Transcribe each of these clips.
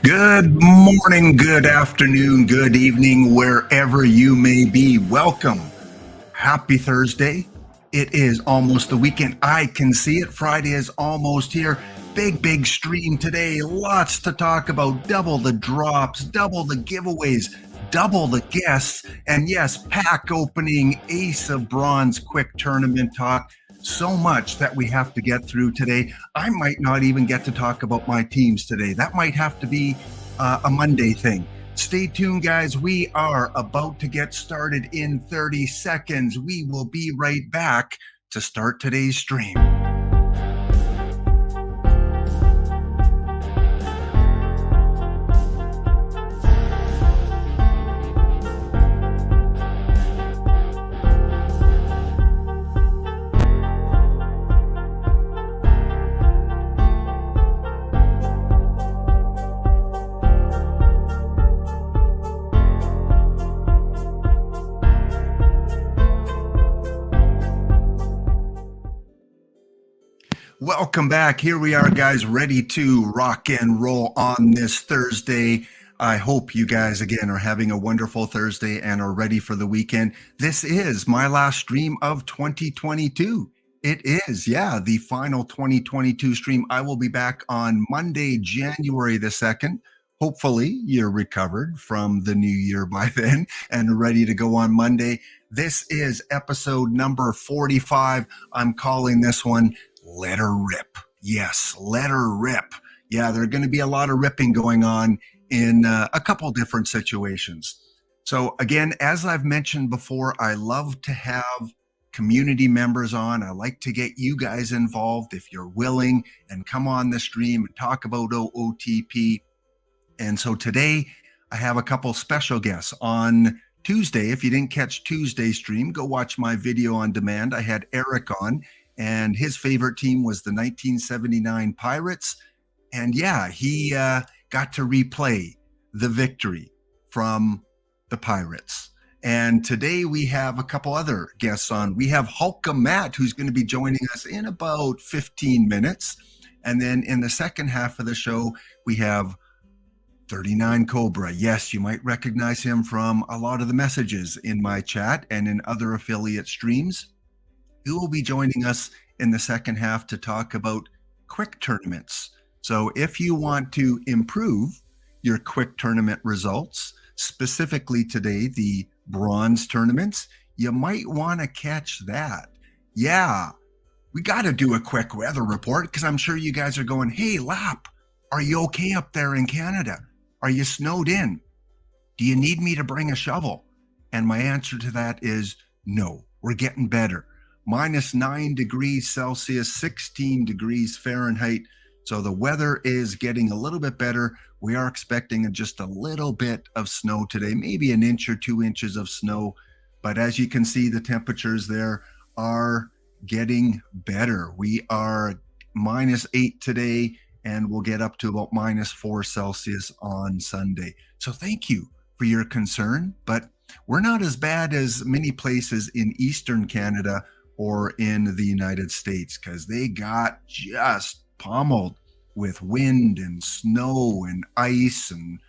Good morning, good afternoon, good evening, wherever you may be. Welcome. Happy Thursday. It is almost the weekend. I can see it. Friday is almost here. Big stream today. Lots to talk about. Double the drops, double the giveaways, double the guests, and yes, pack opening, Ace of Bronze quick tournament talk. So much that we have to get through today. I might not even get to talk about my teams today. That might have to be a Monday thing. Stay tuned, guys. We are about to get started in 30 seconds. We will be right back to start today's stream. Welcome back. Here we are, guys, ready to rock and roll on this Thursday. I hope you guys, again, are having a wonderful Thursday and are ready for the weekend. This is my last stream of 2022. It is, the final 2022 stream. I will be back on Monday, January the 2nd. Hopefully, you're recovered from the new year by then and ready to go on Monday. This is episode number 45. I'm calling this one Let Her Rip. Yes, let her rip. Yeah, there are going to be a lot of ripping going on in a couple different situations. So again, as I've mentioned before, I love to have community members on. I like to get you guys involved if you're willing and come on the stream and talk about OOTP. And so today I have a couple special guests. On Tuesday, if you didn't catch Tuesday's stream, go watch my video on demand. I had Eric on, and his favorite team was the 1979 Pirates. And he got to replay the victory from the Pirates. And today we have a couple other guests on. We have HulkaMatt, who's going to be joining us in about 15 minutes. And then in the second half of the show, we have 39 Cobra. Yes, you might recognize him from a lot of the messages in my chat and in other affiliate streams. Who will be joining us in the second half to talk about quick tournaments. So if you want to improve your quick tournament results, specifically today, the bronze tournaments, you might want to catch that. Yeah, we got to do a quick weather report because I'm sure you guys are going, hey, Lap, are you okay up there in Canada? Are you snowed in? Do you need me to bring a shovel? And my answer to that is no, we're getting better. -9 degrees Celsius, 16 degrees Fahrenheit. So the weather is getting a little bit better. We are expecting just a little bit of snow today, maybe an inch or 2 inches of snow. But as you can see, the temperatures there are getting better. We are -8 today, and we'll get up to about -4 Celsius on Sunday. So thank you for your concern, but we're not as bad as many places in Eastern Canada or in the United States, because they got just pummeled with wind and snow and ice and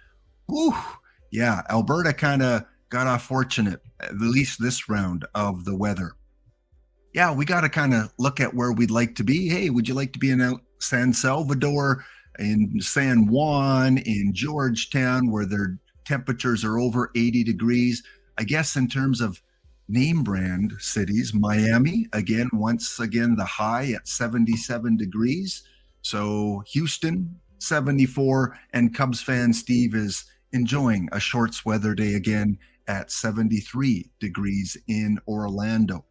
Alberta kind of got off fortunate, at least this round of the weather. Yeah, we got to kind of look at where we'd like to be. Hey, would you like to be in San Salvador, in San Juan, in Georgetown, where their temperatures are over 80 degrees? I guess in terms of name brand cities, Miami, once again, the high at 77 degrees. So Houston, 74, and Cubs fan Steve is enjoying a shorts weather day again at 73 degrees in Orlando.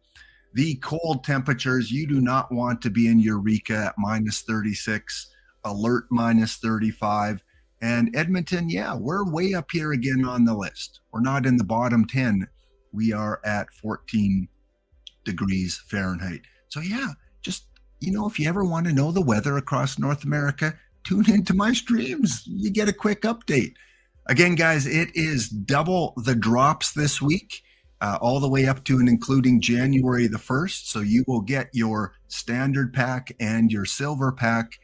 The cold temperatures, you do not want to be in Eureka at -36, Alert -35, and Edmonton, we're way up here again on the list. We're not in the bottom 10. We are at 14 degrees Fahrenheit. So just, if you ever want to know the weather across North America, tune into my streams. You get a quick update. Again, guys, it is double the drops this week, all the way up to and including January the 1st. So you will get your standard pack and your silver pack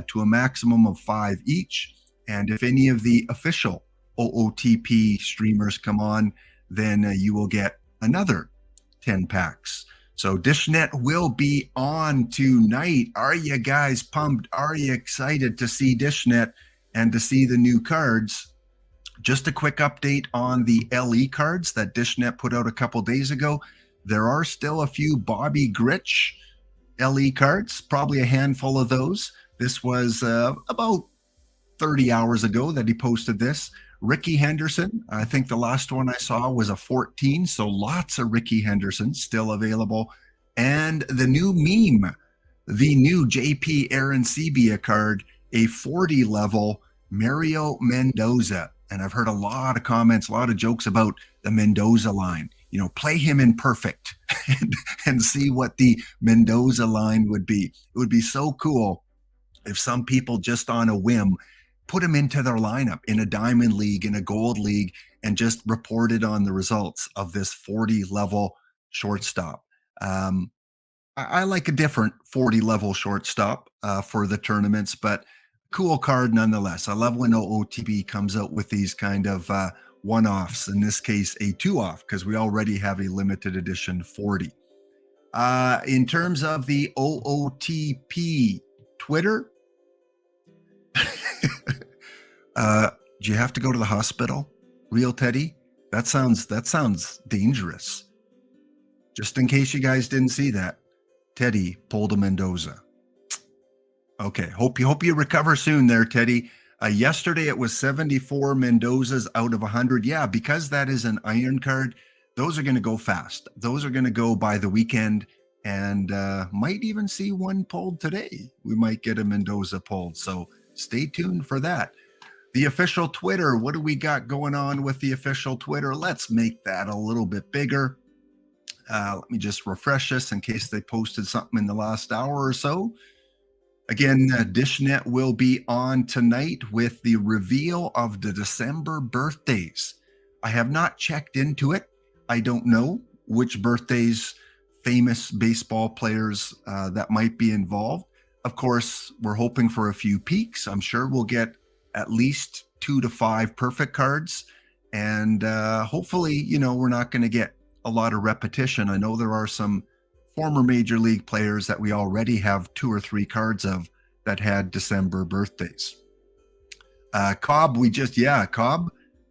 to a maximum of 5 each. And if any of the official OOTP streamers come on, then you will get another 10 packs. So Dishnet will be on tonight. Are you guys pumped? Are you excited to see Dishnet and to see the new cards? Just a quick update on the LE cards that Dishnet put out a couple days ago. There are still a few Bobby Grich LE cards, probably a handful of those. This was about 30 hours ago that he posted this. Ricky Henderson, I think the last one I saw was a 14, so lots of Ricky Henderson still available. And the new meme, the new JP Arancibia card, a 40 level Mario Mendoza. And I've heard a lot of comments, a lot of jokes about the Mendoza line. You know, play him in perfect and see what the Mendoza line would be. It would be so cool if some people just on a whim put him into their lineup in a diamond league, in a gold league, and just reported on the results of this 40 level shortstop. I like a different 40 level shortstop for the tournaments, but cool card nonetheless. I love when OOTP comes out with these kind of one-offs, in this case a two-off, because we already have a limited edition 40. In terms of the OOTP Twitter, do you have to go to the hospital, Real Teddy? That sounds dangerous. Just in case you guys didn't see that, Teddy pulled a Mendoza. Okay, hope you recover soon there, Teddy. Yesterday it was 74 Mendozas out of 100. Yeah, because that is an iron card, those are going to go fast. Those are going to go by the weekend, and might even see one pulled today. We might get a Mendoza pulled, so stay tuned for that. The official Twitter, what do we got going on with the official Twitter? Let's make that a little bit bigger. Let me just refresh this in case they posted something in the last hour or so. Again, Dishnet will be on tonight with the reveal of the December birthdays. I have not checked into it. I don't know which birthdays, famous baseball players that might be involved. Of course, we're hoping for a few peaks. I'm sure we'll get at least 2 to 5 perfect cards. And hopefully, you know, we're not going to get a lot of repetition. I know there are some former major league players that we already have 2 or 3 cards of that had December birthdays. Cobb,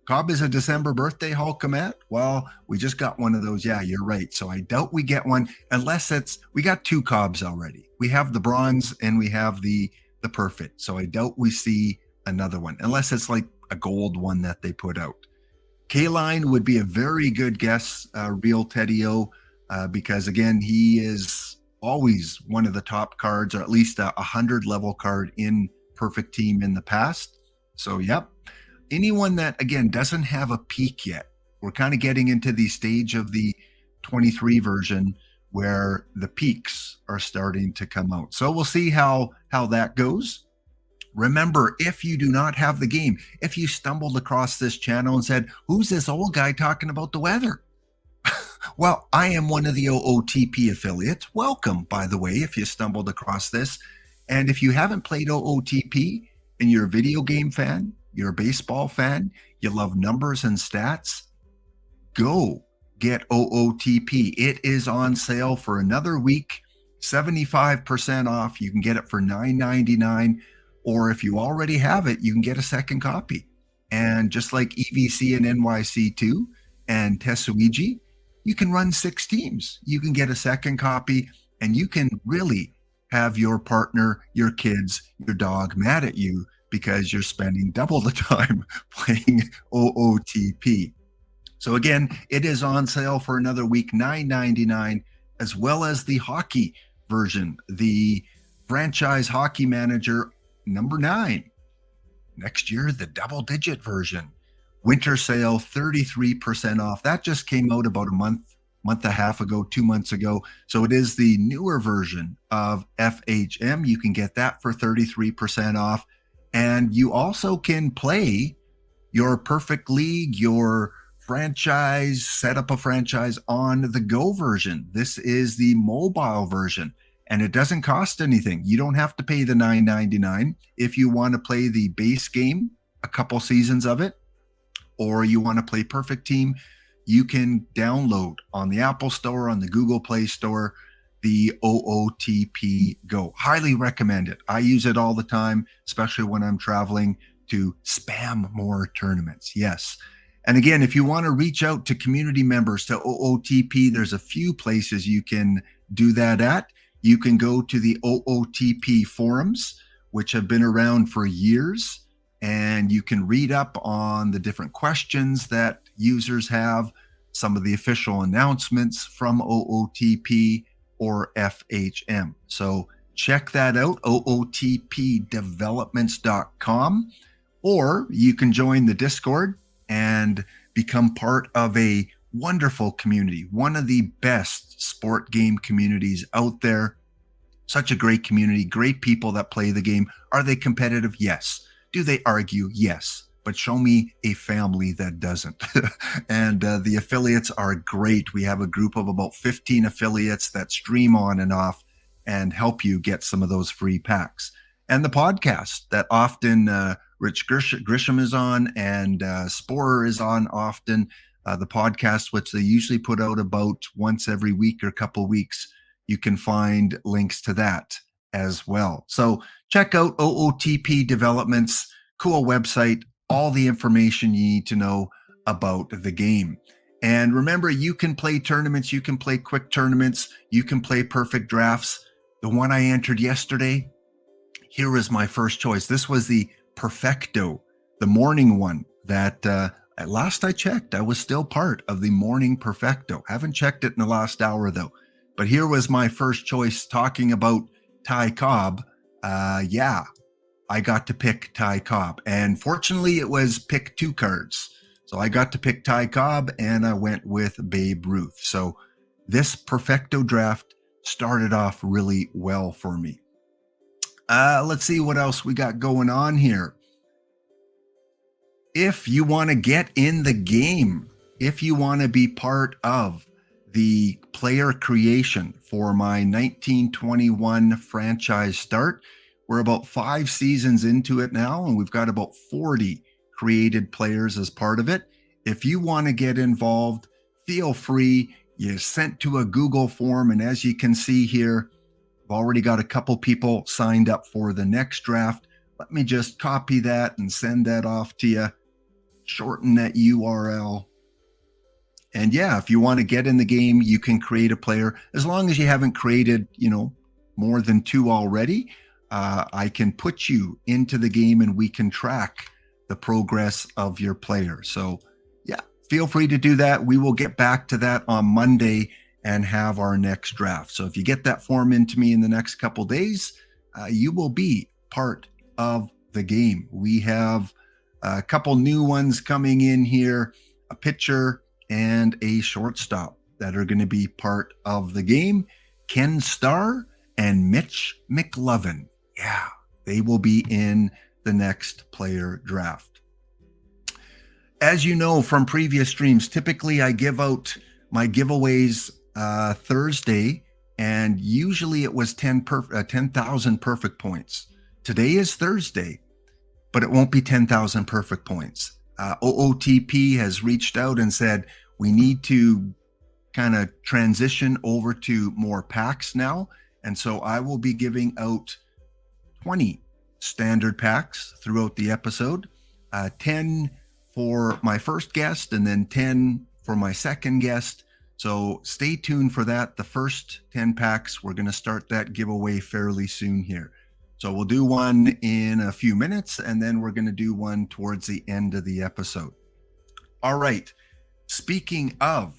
Cobb is a December birthday, HulkaMatt. Well, we just got one of those. Yeah, you're right. So I doubt we get one unless we got 2 Cobbs already. We have the bronze and we have the perfect. So I doubt we see another one unless it's like a gold one that they put out. K-Line would be a very good guess, Real Teddy-O, because again, he is always one of the top cards, or at least a 100 level card in Perfect Team in the past. So, yep. Anyone that, again, doesn't have a peak yet, we're kind of getting into the stage of the 23 version where the peaks are starting to come out. So we'll see how that goes. Remember, if you do not have the game, if you stumbled across this channel and said, who's this old guy talking about the weather? Well, I am one of the OOTP affiliates. Welcome, by the way, if you stumbled across this. And if you haven't played OOTP and you're a video game fan, you're a baseball fan, you love numbers and stats, go get OOTP. It is on sale for another week, 75% off. You can get it for $9.99. Or if you already have it, you can get a second copy. And just like EVC and NYC2 and Tetsuiji, you can run 6 teams. You can get a second copy, and you can really have your partner, your kids, your dog mad at you because you're spending double the time playing OOTP. So again, it is on sale for another week, $9.99, as well as the hockey version, the franchise hockey manager number 9. Next year, the double-digit version. Winter sale, 33% off. That just came out about a month and a half ago, 2 months ago. So it is the newer version of FHM. You can get that for 33% off. And you also can play your perfect league, your franchise, set up a franchise on the Go version. This is the mobile version. And it doesn't cost anything. You don't have to pay the $9.99. If you want to play the base game a couple seasons of it, or you want to play Perfect Team, you can download on the Apple Store, on the Google Play Store, the OOTP Go. Highly recommend it. I use it all the time, especially when I'm traveling to spam more tournaments. Yes. And again, if you want to reach out to community members to OOTP, there's a few places you can do that at. You can go to the OOTP forums, which have been around for years, and you can read up on the different questions that users have, some of the official announcements from OOTP or FHM. So check that out, ootpdevelopments.com, or you can join the Discord and become part of a wonderful community, one of the best sport game communities out there. Such a great community, great people that play the game. Are they competitive? Yes. Do they argue? Yes. But show me a family that doesn't. And the affiliates are great. We have a group of about 15 affiliates that stream on and off and help you get some of those free packs. And the podcast that often Rich Grisham is on, and Sporer is on often. The podcast, which they usually put out about once every week or couple weeks, you can find links to that as well. So check out OOTP Developments, cool website, all the information you need to know about the game. And remember, you can play tournaments, you can play quick tournaments, you can play perfect drafts. The one I entered yesterday, here was my first choice. This was the Perfecto, the morning one that at last I checked, I was still part of the morning Perfecto. Haven't checked it in the last hour though. But here was my first choice, talking about Ty Cobb. Yeah, I got to pick Ty Cobb. And fortunately, it was pick 2 cards. So I got to pick Ty Cobb, and I went with Babe Ruth. So this Perfecto draft started off really well for me. Let's see what else we got going on here. If you want to get in the game, if you want to be part of the player creation for my 1921 franchise start, we're about 5 seasons into it now, and we've got about 40 created players as part of it. If you want to get involved, feel free. You're sent to a Google form, and as you can see here, I've already got a couple people signed up for the next draft. Let me just copy that and send that off to you. Shorten that URL. And yeah, if you want to get in the game, you can create a player. As long as you haven't created, more than 2 already, I can put you into the game and we can track the progress of your player. So yeah, feel free to do that. We will get back to that on Monday and have our next draft. So if you get that form into me in the next couple days, you will be part of the game. We have a couple new ones coming in here, a pitcher and a shortstop that are going to be part of the game. Ken Starr and Mitch McLovin. Yeah, they will be in the next player draft. As you know from previous streams, typically I give out my giveaways Thursday, and usually it was 10,000 perfect points. Today is Thursday, but it won't be 10,000 perfect points. OOTP has reached out and said, we need to kind of transition over to more packs now. And so I will be giving out 20 standard packs throughout the episode, 10 for my first guest and then 10 for my second guest. So stay tuned for that. The first 10 packs, we're going to start that giveaway fairly soon here. So we'll do one in a few minutes, and then we're going to do one towards the end of the episode. All right. Speaking of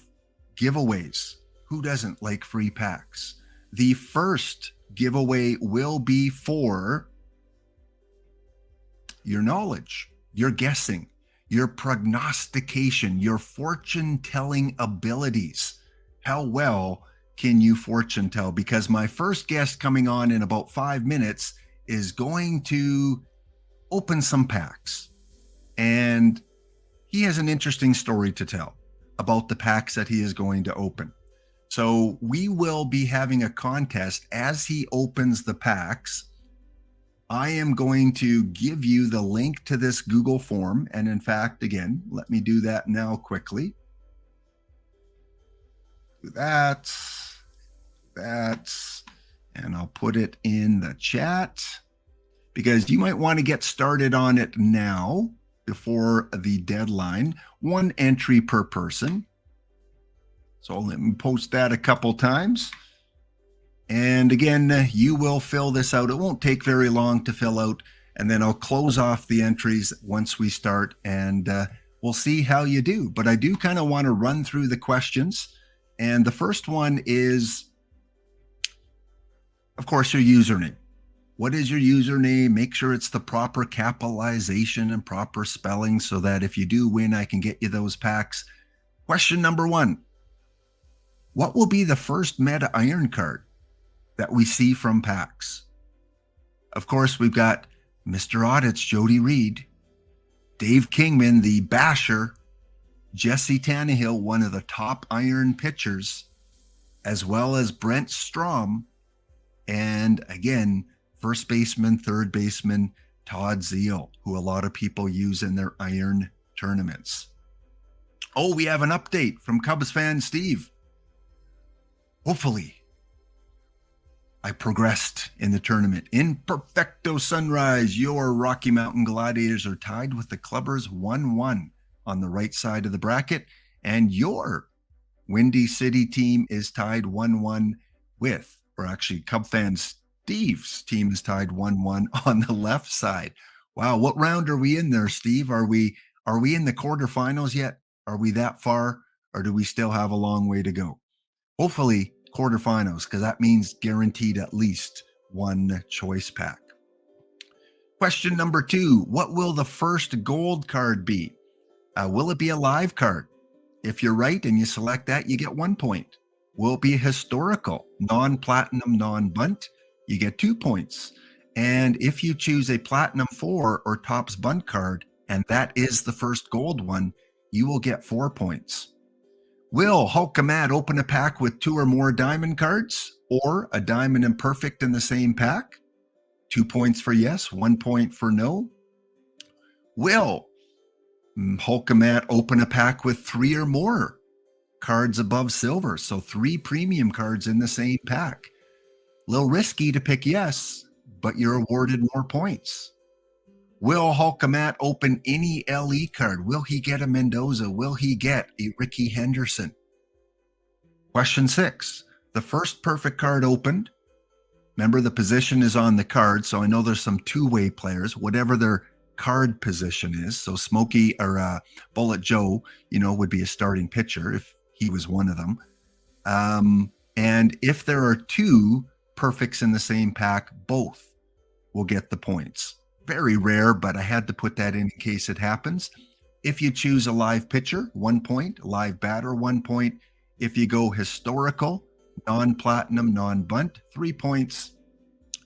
giveaways, who doesn't like free packs? The first giveaway will be for your knowledge, your guessing, your prognostication, your fortune-telling abilities. How well can you fortune tell? Because my first guest coming on in about 5 minutes is going to open some packs. And he has an interesting story to tell about the packs that he is going to open. So we will be having a contest as he opens the packs I am going to give you the link to this Google form. And in fact, again, let me do that now quickly. That, and I'll put it in the chat because you might want to get started on it now before the deadline. 1 entry per person. So let me post that a couple times. And again, you will fill this out. It won't take very long to fill out. And then I'll close off the entries once we start, and we'll see how you do. But I do kind of want to run through the questions. And the first one is, of course, your username. What is your username? Make sure it's the proper capitalization and proper spelling so that if you do win, I can get you those packs. Question number 1. What will be the first meta iron card that we see from packs? Of course, we've got Mr. Audits, Jody Reed, Dave Kingman, the basher, Jesse Tannehill, one of the top iron pitchers, as well as Brent Strom, and again, first baseman, third baseman, Todd Zeal, who a lot of people use in their iron tournaments. Oh, we have an update from Cubs fan Steve. Hopefully, I progressed in the tournament. In perfecto sunrise, your Rocky Mountain Gladiators are tied with the Clubbers 1-1 on the right side of the bracket, and your Windy City team is tied 1-1 with, or actually Cub fan Steve's team is tied 1-1 on the left side. Wow, what round are we in there, Steve? Are we in the quarterfinals yet? Are we that far, or do we still have a long way to go? Hopefully quarterfinals, because that means guaranteed at least 1 choice pack. Question number 2, what will the first gold card be? Will it be a live card? If you're right and you select that, you get 1 point. Will it be a historical, non-platinum, non-bunt? You get 2 points. And if you choose a platinum 4 or tops bunt card, and that is the first gold one, you will get 4 points. Will HulkaMatt open a pack with 2 or more diamond cards, or a diamond and perfect in the same pack? 2 points for yes, 1 point for no. Will HulkaMatt open a pack with 3 or more cards above silver, so 3 premium cards in the same pack? A little risky to pick yes, but you're awarded more points. Will HulkaMatt open any LE card? Will he get a Mendoza? Will he get a Ricky Henderson? Question 6. The first perfect card opened. Remember, the position is on the card, so I know there's some two-way players, whatever their card position is. So Smokey or Bullet Joe, would be a starting pitcher if he was one of them. And if there are 2 perfects in the same pack, both will get the points. Very rare, but I had to put that in case it happens. If you choose a live pitcher, 1 point, live batter, 1 point. If you go historical, non-platinum, non-bunt, 3 points.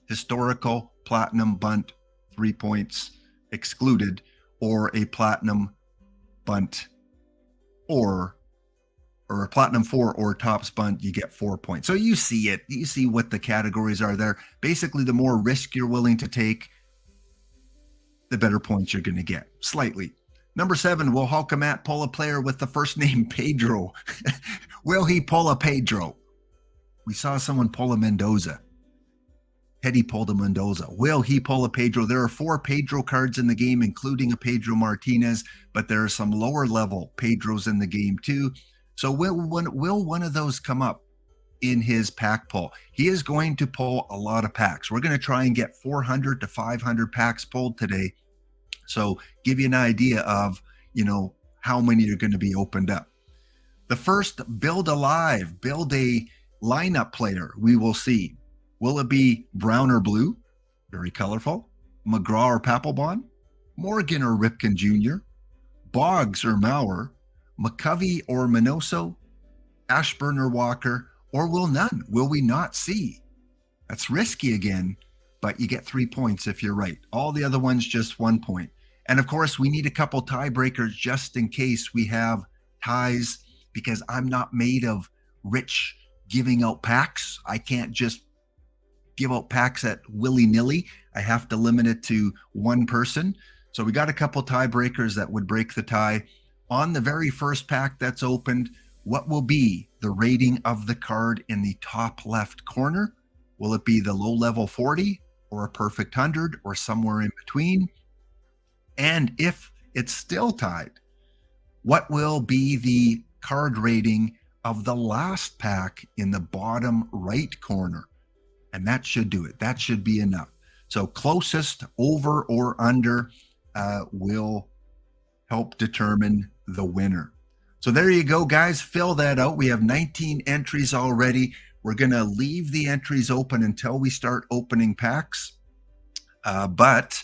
Historical, platinum, bunt, 3 points excluded, or a platinum bunt or a platinum 4 or tops bunt, you get 4 points. So you see it. You see what the categories are there. Basically, the more risk you're willing to take, the better points you're going to get, slightly. Number 7, will HulkaMatt pull a player with the first name Pedro? Will he pull a Pedro? We saw someone pull a Mendoza. Teddy pulled a Mendoza. Will he pull a Pedro? There are 4 Pedro cards in the game, including a Pedro Martinez, but there are some lower level Pedros in the game too. So will one of those come up in his pack pull? He is going to pull a lot of packs. We're going to try and get 400 to 500 packs pulled today. So give you an idea of, how many are going to be opened up. The first build a lineup player we will see. Will it be brown or blue? Very colorful. McGraw or Papelbon? Morgan or Ripken Jr.? Boggs or Maurer? McCovey or Minoso? Ashburn or Walker? Or will none? Will we not see? That's risky again, but you get 3 points if you're right. All the other ones, just 1 point. And of course, we need a couple tiebreakers just in case we have ties, because I'm not made of rich giving out packs. I can't just give out packs at willy-nilly. I have to limit it to one person. So we got a couple tiebreakers that would break the tie. On the very first pack that's opened, what will be the rating of the card in the top left corner? Will it be the low level 40 or a perfect 100 or somewhere in between? And if it's still tied, what will be the card rating of the last pack in the bottom right corner? And that should do it. That should be enough. So closest over or under will help determine the winner. So there you go, guys. Fill that out. We have 19 entries already. We're going to leave the entries open until we start opening packs. But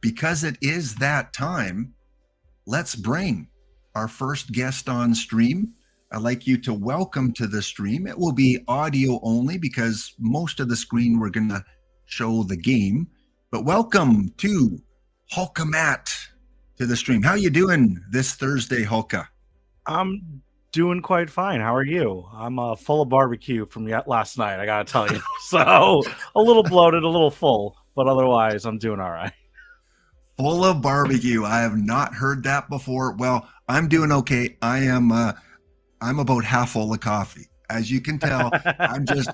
because it is that time, let's bring our first guest on stream. I'd like you to welcome to the stream. It will be audio only because most of the screen we're going to show the game. But welcome to HulkaMatt to the stream. How you doing this Thursday, Hulka? I'm doing quite fine. How are you? I'm full of barbecue from last night, I gotta tell you. So a little bloated, a little full, but otherwise I'm doing all right. Full of barbecue. I have not heard that before. Well, I'm doing okay. I'm about half full of coffee. As you can tell,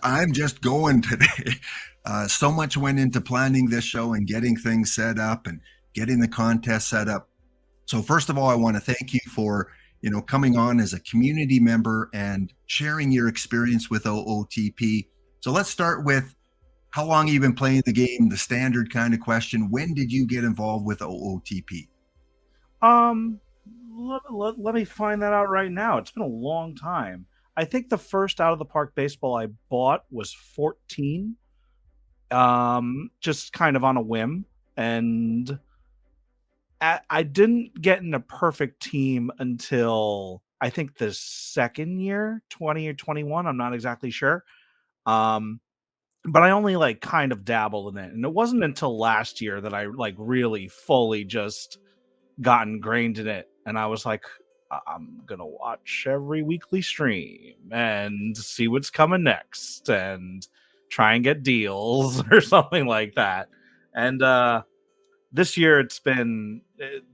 I'm just going today. So much went into planning this show and getting things set up and getting the contest set up. So first of all, I want to thank you for coming on as a community member and sharing your experience with OOTP. So let's start with how long you've been playing the game, the standard kind of question. When did you get involved with OOTP? Let me find that out right now. It's been a long time. I think the first Out of the Park baseball I bought was 14, just kind of on a whim. And I didn't get in a perfect team until I think the second year, 20 or 21. I'm not exactly sure. But I only kind of dabbled in it. And it wasn't until last year that I really fully just got ingrained in it. And I was like, I'm going to watch every weekly stream and see what's coming next and try and get deals or something like that. And, this year it's been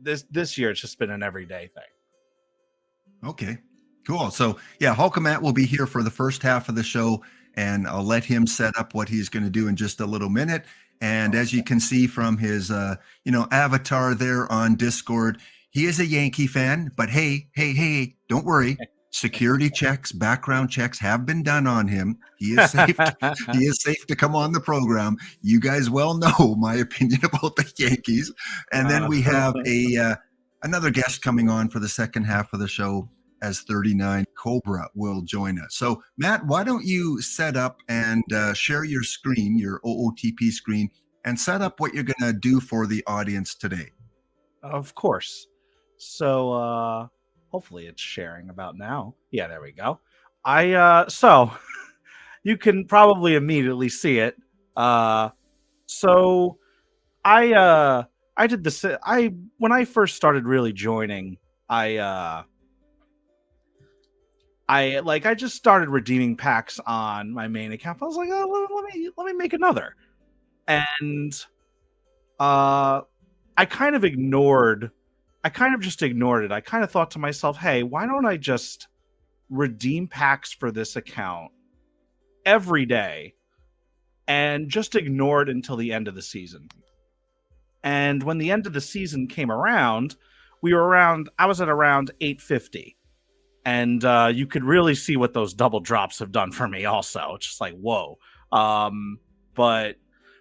this year it's just been an everyday thing. Okay, cool. So yeah, HulkaMatt will be here for the first half of the show, and I'll let him set up what he's going to do in just a little minute. And as you can see from his avatar there on Discord, he is a Yankee fan. But hey, don't worry. Security checks, background checks have been done on him. He is safe. He is safe to come on the program. You guys well know my opinion about the Yankees. And then we have another guest coming on for the second half of the show as 39 Cobra will join us. So Matt, why don't you set up and share your screen, your OOTP screen, and set up what you're going to do for the audience today. Of course. So hopefully it's sharing about now. Yeah, there we go. So you can probably immediately see it. So I did this. When I first started really joining, I just started redeeming packs on my main account. I was like, oh, let me make another, and I kind of just ignored it. I kind of thought to myself, hey, why don't I just redeem packs for this account every day and just ignore it until the end of the season? And when the end of the season came around, I was at around 850. And you could really see what those double drops have done for me also. It's just like, whoa. But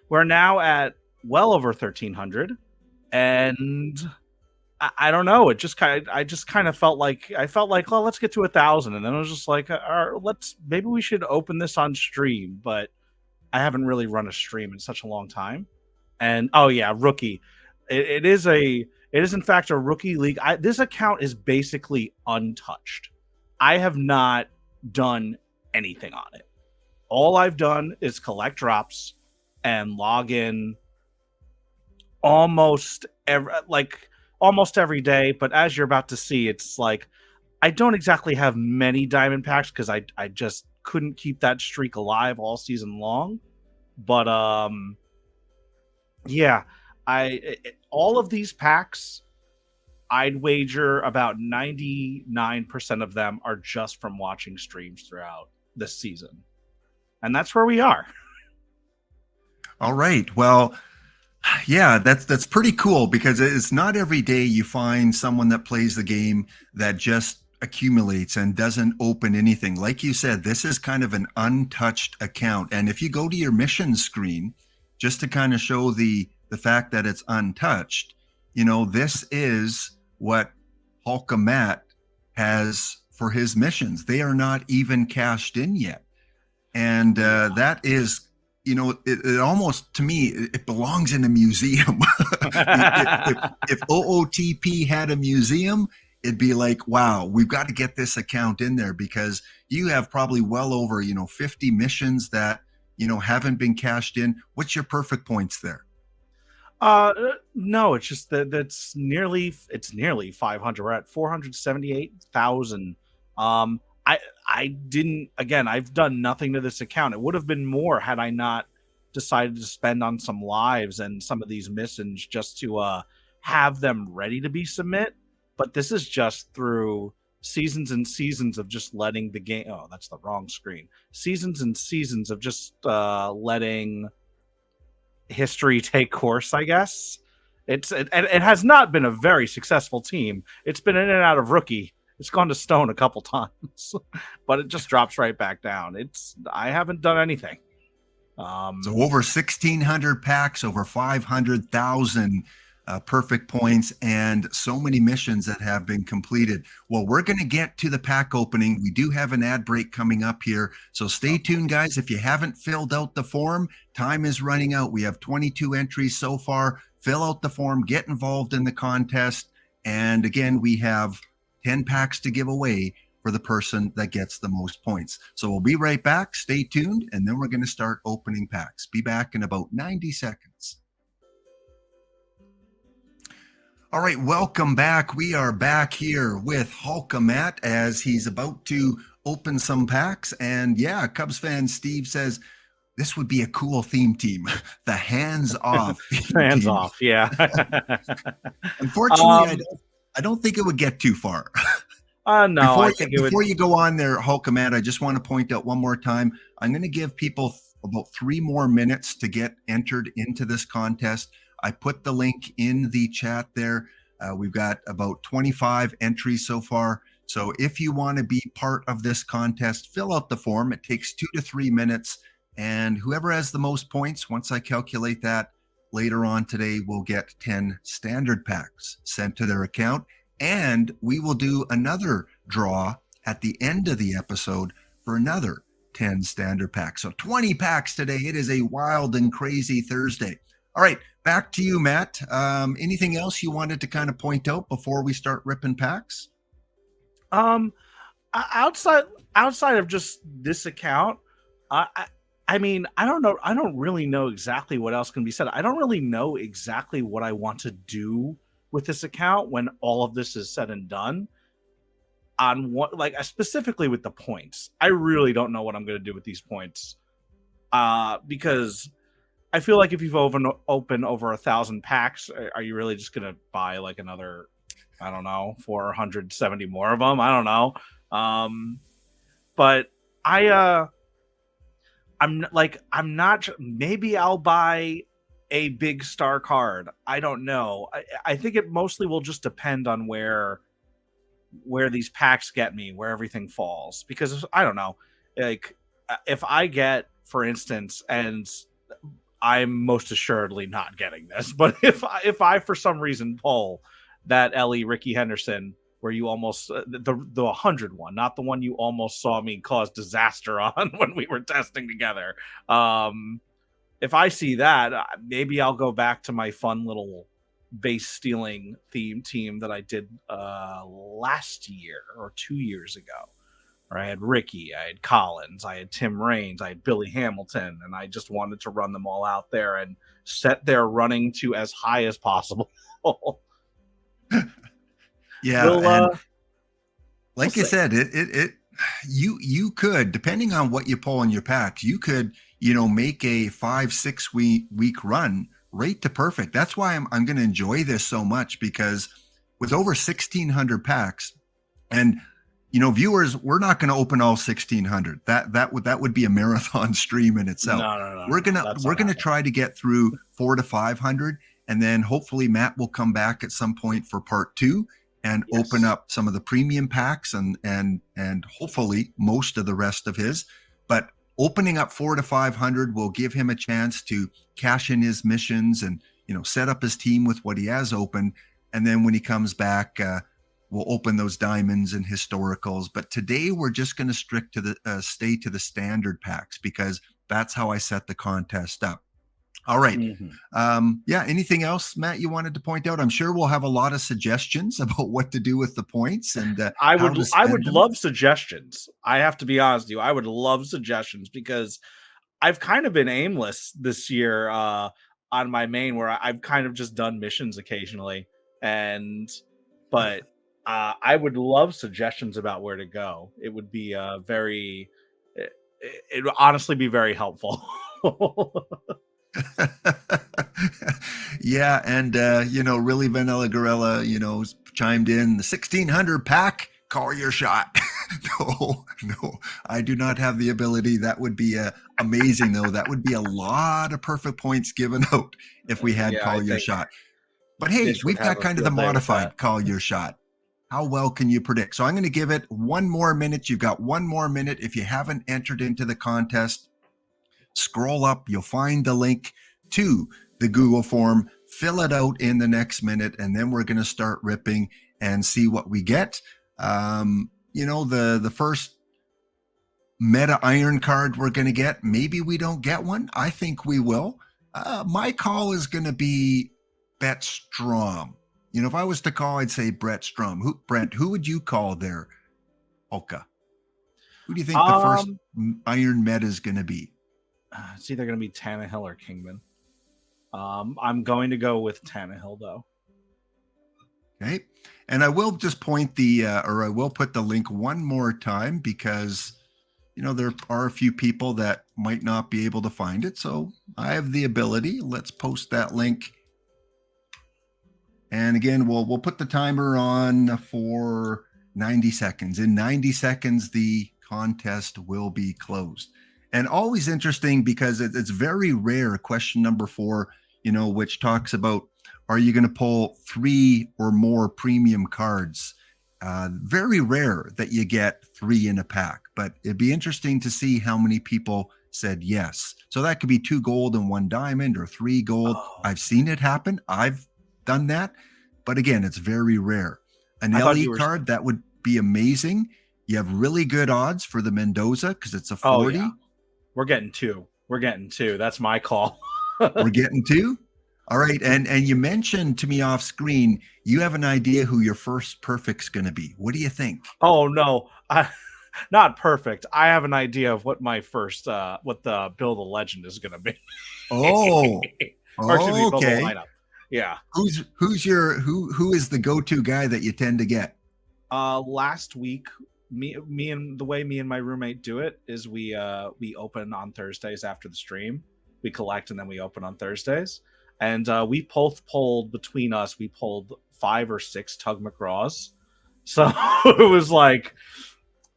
we're now at well over 1,300. And I don't know. I just kind of felt like, well, let's get to 1,000. And then I was just like, maybe we should open this on stream. But I haven't really run a stream in such a long time. And oh yeah, rookie. It is in fact a rookie league. This account is basically untouched. I have not done anything on it. All I've done is collect drops and log in almost every day. But as you're about to see, it's like I don't exactly have many diamond packs because I just couldn't keep that streak alive all season long. But yeah, all of these packs, I'd wager about 99% of them are just from watching streams throughout this season. And that's where we are. All right. Well, yeah, that's pretty cool, because it's not every day you find someone that plays the game that just accumulates and doesn't open anything. Like you said, this is kind of an untouched account. And if you go to your mission screen, just to kind of show the fact that it's untouched, this is what HulkaMatt has for his missions. They are not even cashed in yet. And that is, it almost, to me, it belongs in a museum. if OOTP had a museum, it'd be like, wow, we've got to get this account in there, because you have probably well over, 50 missions that, haven't been cashed in. What's your perfect points there? No, it's just that it's nearly 500. We're at 478,000. I didn't, again, I've done nothing to this account. It would have been more had I not decided to spend on some lives and some of these missions just to have them ready to be submit. But this is just through seasons and seasons of just letting the game, oh, that's the wrong screen. Seasons and seasons of just letting history take course, I guess. It has not been a very successful team. It's been in and out of rookie. It's gone to stone a couple times, but it just drops right back down. I haven't done anything. So over 1,600 packs, over 500,000 perfect points, and so many missions that have been completed. Well, we're going to get to the pack opening. We do have an ad break coming up here, so stay tuned, guys. If you haven't filled out the form, time is running out. We have 22 entries so far. Fill out the form, get involved in the contest, and again, we have 10 packs to give away for the person that gets the most points. So we'll be right back. Stay tuned, and then we're going to start opening packs. Be back in about 90 seconds. All right, welcome back. We are back here with HulkaMatt as he's about to open some packs. And yeah, Cubs fan Steve says this would be a cool theme team. The hands-off. Hands-off, yeah. Unfortunately, I don't think it would get too far. No, before you go on there, HulkaMatt, I just want to point out one more time. I'm going to give people about 3 more minutes to get entered into this contest. I put the link in the chat there. We've got about 25 entries so far. So if you want to be part of this contest, fill out the form. It takes 2 to 3 minutes. And whoever has the most points, once I calculate that later on today, will get 10 standard packs sent to their account. And we will do another draw at the end of the episode for another 10 standard packs. So 20 packs today. It is a wild and crazy Thursday. All right, back to you, Matt. Anything else you wanted to kind of point out before we start ripping packs? Outside of just this account, I mean, I don't know. I don't really know exactly what else can be said. I don't really know exactly what I want to do with this account when all of this is said and done. On what, like, specifically with the points, I really don't know what I'm going to do with these points. Because I feel like if you've opened over 1,000 packs, are you really just going to buy like another, I don't know, 470 more of them? I don't know. But I'm not, maybe I'll buy a big star card. I don't know. I think it mostly will just depend on where these packs get me, where everything falls. Because I don't know, like if I get, for instance, and I'm most assuredly not getting this, but if I for some reason pull that Ellie Ricky Henderson, where you almost the 100 one, not the one you almost saw me cause disaster on when we were testing together. If I see that, maybe I'll go back to my fun little base stealing theme team that I did last year or 2 years ago. Where I had Ricky, I had Collins, I had Tim Raines, I had Billy Hamilton, and I just wanted to run them all out there and set their running to as high as possible. Yeah, like I said, you could, depending on what you pull in your packs, you could make a 5-6 week run right to perfect. That's why I'm going to enjoy this so much, because with over 1,600 packs, and viewers, we're not going to open all 1,600. That would be a marathon stream in itself. No. We're gonna try to get through 400 to 500, and then hopefully Matt will come back at some point for part 2 and open up some of the premium packs and hopefully most of the rest of his. But opening up 400 to 500 will give him a chance to cash in his missions and set up his team with what he has open. And then when he comes back, we'll open those diamonds and historicals. But today we're just going to stay to the standard packs, because that's how I set the contest up. All right. Anything else, Matt, you wanted to point out? I'm sure we'll have a lot of suggestions about what to do with the points. And I would love suggestions. I have to be honest with you. I would love suggestions, because I've kind of been aimless this year on my main, where I've kind of just done missions occasionally. But I would love suggestions about where to go. It would be it would honestly be very helpful. Yeah, and really Vanilla Gorilla, chimed in, the 1,600 pack, call your shot. No, I do not have the ability. That would be amazing, though. That would be a lot of perfect points given out if we had call your shot. But hey, we've got kind of the modified call your shot. How well can you predict? So I'm going to give it 1 more minute. You've got 1 more minute. If you haven't entered into the contest, scroll up. You'll find the link to the Google form. Fill it out in the next minute, and then we're going to start ripping and see what we get. The first meta iron card we're going to get, maybe we don't get one. I think we will. My call is going to be Bet Strom. If I was to call, I'd say Brett Strom. Brent, who would you call there? Hulka. Who do you think the first iron meta is going to be? It's either going to be Tannehill or Kingman. I'm going to go with Tannehill, though. Okay. And I will just point I will put the link one more time, because, there are a few people that might not be able to find it. So I have the ability. Let's post that link. And again, we'll put the timer on for 90 seconds. In 90 seconds, the contest will be closed. And always interesting, because it's very rare. Question number 4, which talks about, are you going to pull 3 or more premium cards? Very rare that you get 3 in a pack, but it'd be interesting to see how many people said yes. So that could be 2 gold and 1 diamond, or 3 gold. I've seen it happen. I've done that, but again, it's very rare. An LE card, that would be amazing. You have really good odds for the Mendoza, because it's a 40. Yeah. We're getting 2. That's my call. We're getting 2. All right. And you mentioned to me off screen, you have an idea who your first perfect's going to be. What do you think? Oh, no, not perfect. I have an idea of what my first, what the Build a Legend is going to be. Oh, or excuse me, Build a okay. Lineup. Yeah. Who is the go-to guy that you tend to get? Last week, me and my roommate do it is we open on Thursdays after the stream. We collect and then we open on Thursdays. And we both pulled, between us, we pulled 5 or 6 Tug McGraws. So it was like,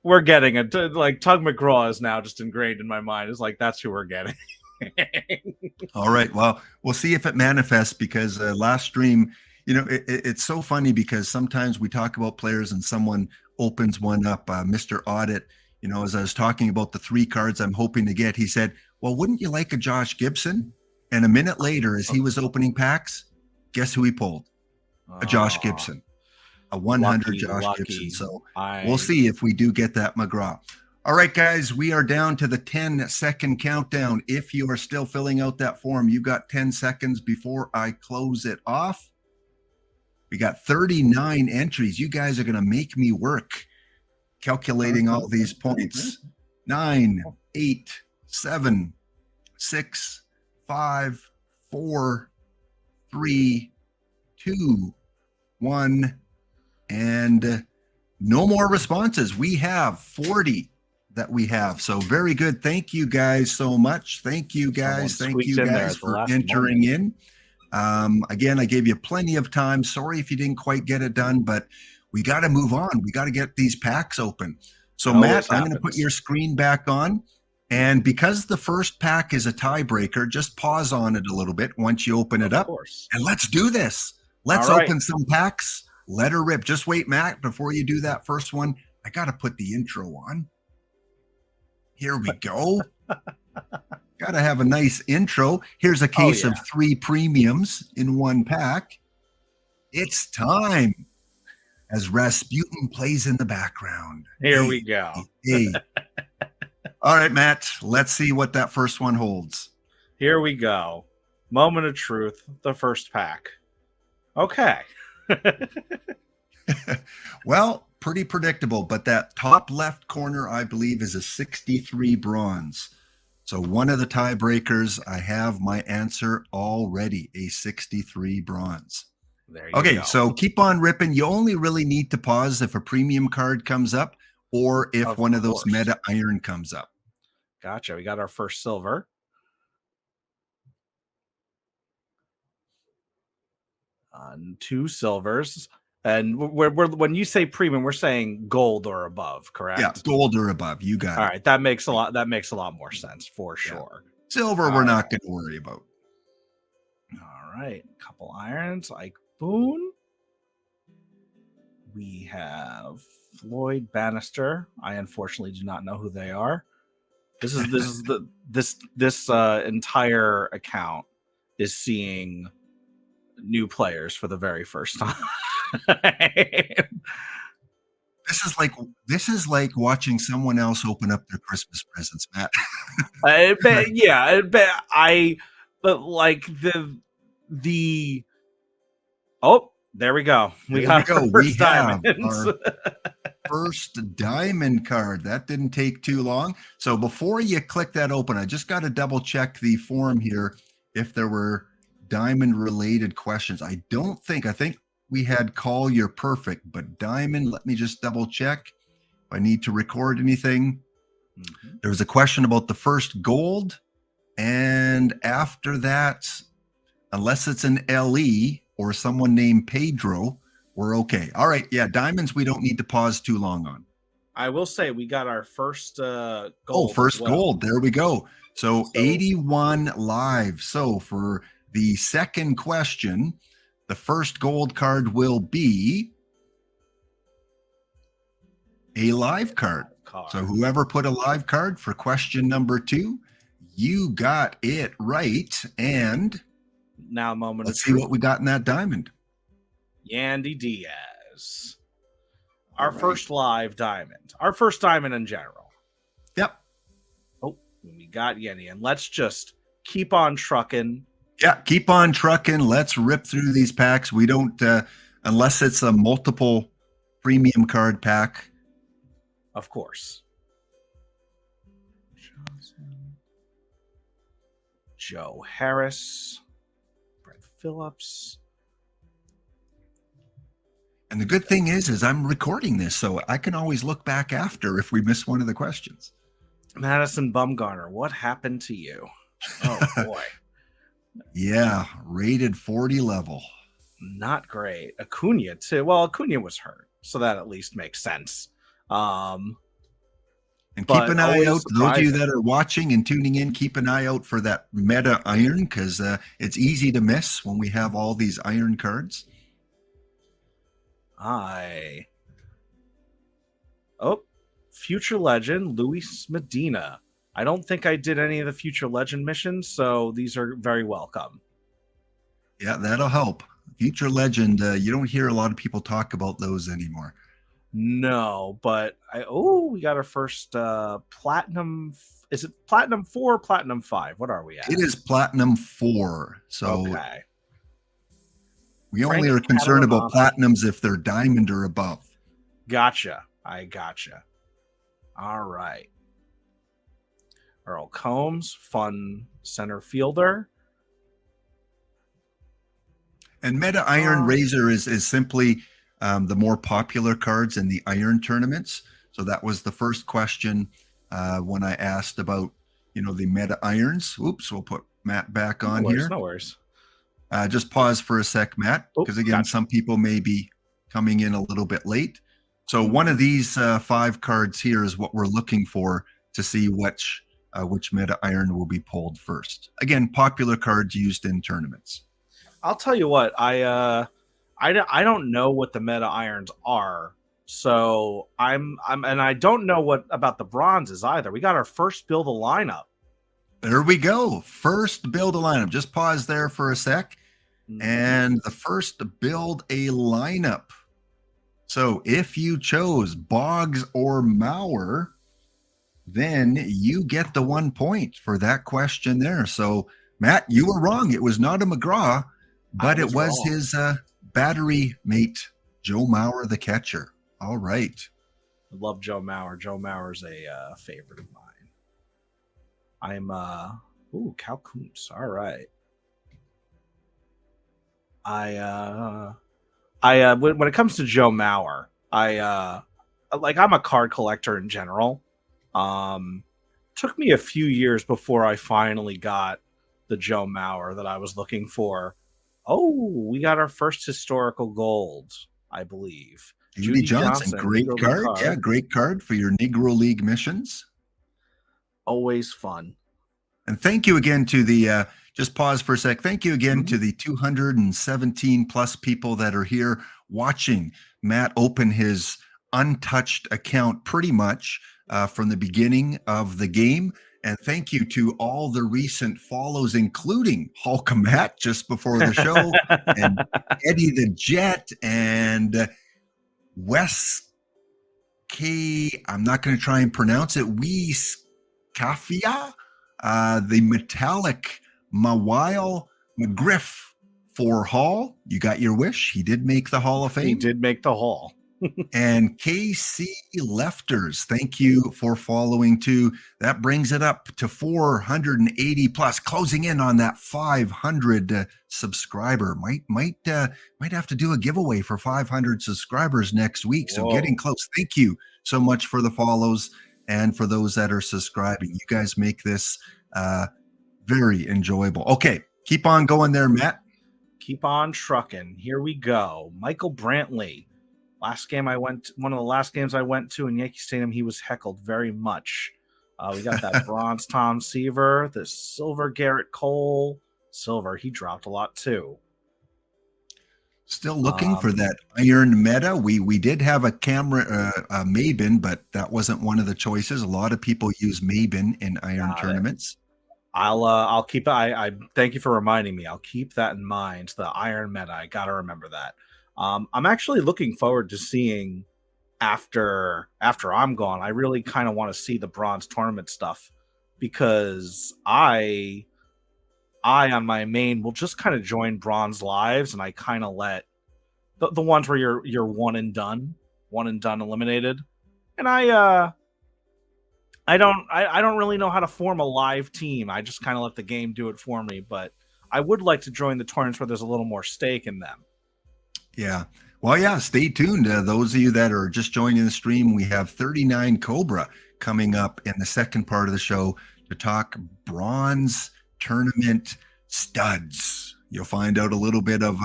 we're getting it. Like, Tug McGraw is now just ingrained in my mind. It's like, that's who we're getting. All right. Well, we'll see if it manifests, because last stream, it's so funny, because sometimes we talk about players and someone opens one up. Mr. Audit, as I was talking about the 3 cards I'm hoping to get, he said, well, wouldn't you like a Josh Gibson? And a minute later, as he was opening packs, guess who he pulled? A Josh Gibson, a 100 Josh Gibson. So we'll see if we do get that McGraw. All right, guys, we are down to the 10-second countdown. If you are still filling out that form, you got 10 seconds before I close it off. We got 39 entries. You guys are going to make me work calculating all these points. 9, 8, 7, 6, 5, 4, 3, 2, 1, and no more responses. We have 40 that we have. So very good. Thank you guys so much. Thank you guys. Thank you guys for entering in. Again, I gave you plenty of time. Sorry if you didn't quite get it done, but we got to move on. We got to get these packs open. So Matt, I'm going to put your screen back on. And because the first pack is a tiebreaker, just pause on it a little bit once you open it up. And let's do this. Let's open some packs. Let her rip. Just wait, Matt, before you do that first one. I got to put the intro on. Here we go. Got to have a nice intro. Here's a case of 3 premiums in one pack. It's time as Rasputin plays in the background. Here we go. Hey. All right, Matt, let's see what that first one holds. Here we go. Moment of truth, the first pack. Okay. Well, pretty predictable, but that top left corner, I believe, is a 63 bronze. So one of the tiebreakers, I have my answer already, a 63 bronze. There you go. So keep on ripping. You only really need to pause if a premium card comes up or if one of those meta iron comes up. Gotcha. We got our first silver. Two silvers. And we're when you say premium, we're saying gold or above, correct? Yeah, gold or above. You got it. All right, that makes a lot more sense for sure. Silver, we're not going to worry about. All right, a couple irons like Boone. We have Floyd Bannister. I unfortunately do not know who they are. This entire account is seeing new players for the very first time. This is like watching someone else open up their Christmas presents, Matt. There we go. We have our first diamond card. That didn't take too long. So before you click that open, I just got to double check the form here if there were diamond related questions. I think we had call you're perfect, but diamond, let me just double check if I need to record anything. There was a question about the first gold, and after that, unless it's an LE or someone named Pedro, we're okay. All right, diamonds we don't need to pause too long on. I will say we got our first gold. Oh, first gold. There we go. So 81 live. So for the second question, the first gold card will be a live card. So whoever put a live card for question number 2, you got it right. And now let's see what we got in that diamond. Yandy Diaz. Our first live diamond. Our first diamond in general. Yep. Oh, we got Yandy. And let's just keep on trucking. Yeah, keep on trucking. Let's rip through these packs. We don't, unless it's a multiple premium card pack. Of course. Joe Harris. Brett Phillips. And the good thing is I'm recording this, so I can always look back after if we miss one of the questions. Madison Bumgarner, what happened to you? Oh, boy. Yeah, rated 40 level. Not great. Acuna too. Well, Acuna was hurt, so that at least makes sense. And keep an eye out, those of you that are watching and tuning in, keep an eye out for that meta iron, because it's easy to miss when we have all these iron cards. Future Legend, Luis Medina. I don't think I did any of the Future Legend missions, so these are very welcome. Yeah, that'll help. Future Legend, you don't hear a lot of people talk about those anymore. No, but we got our first Platinum. Is it Platinum 4 or Platinum 5? What are we at? It is Platinum 4. So okay. We only are concerned about Platinums if they're Diamond or above. Gotcha. I gotcha. All right. Earl Combs, fun center fielder. And Meta Iron Razor is simply the more popular cards in the Iron tournaments. So that was the first question. when I asked about, the meta irons. Oops, we'll put Matt back on here. No worries. Just pause for a sec, Matt, because again, gotcha. some people may be coming in a little bit late. So one of these 5 cards here is what we're looking for to see which meta iron will be pulled first. Again, popular cards used in tournaments. I'll tell you what, I don't know what the meta irons are, so I'm and I don't know what about the bronzes either. We got our first build a lineup. There we go. First build a lineup. Just pause there for a sec. And the first build a lineup. So if you chose Boggs or Mauer, then you get the 1 point for that question there. So Matt, you were wrong. It was not a McGraw, but it was wrong. His battery mate, Joe Mauer, the catcher. All right. I love Joe Mauer. Joe Mauer's a favorite of mine. I'm Cal Kuntz. All right. When it comes to Joe Mauer, I'm a card collector in general. Took me a few years before I finally got the Joe Mauer that I was looking for. Oh, we got our first historical gold, I believe. Judy Johnson, great card. Yeah, great card for your Negro League missions. Always fun. And thank you again to the, just pause for a sec. Thank you again to the 217 plus people that are here watching Matt open his untouched account pretty much from the beginning of the game. And thank you to all the recent follows, including HulkaMatt just before the show, and Eddie the Jet, and Wes K. I'm not going to try and pronounce it. Kafia, the metallic Mawile McGriff for Hall. You got your wish. He did make the Hall of Fame. He did make the Hall. And KC Lefters, thank you for following too. That brings it up to 480 plus, closing in on that 500 subscriber. Might have to do a giveaway for 500 subscribers next week. So getting close. Thank you so much for the follows and for those that are subscribing. You guys make this very enjoyable. Okay, keep on going there, Matt. Keep on trucking. Here we go. Michael Brantley. One of the last games I went to in Yankee Stadium, he was heckled very much. We got that bronze Tom Seaver, the silver Garrett Cole. Silver, he dropped a lot too. Still looking for that iron meta. We did have a camera, Maven, but that wasn't one of the choices. A lot of people use Maven in iron tournaments. I'll keep. I thank you for reminding me. I'll keep that in mind. The iron meta. I gotta remember that. I'm actually looking forward to seeing after I'm gone. I really kind of want to see the bronze tournament stuff because I on my main will just kind of join bronze lives, and I kind of let the ones where you're one and done eliminated, and I don't really know how to form a live team. I just kind of let the game do it for me, but I would like to join the tournaments where there's a little more stake in them. Yeah. Well, yeah, stay tuned. Those of you that are just joining the stream, we have 39 Cobra coming up in the second part of the show to talk bronze tournament studs. You'll find out a little bit of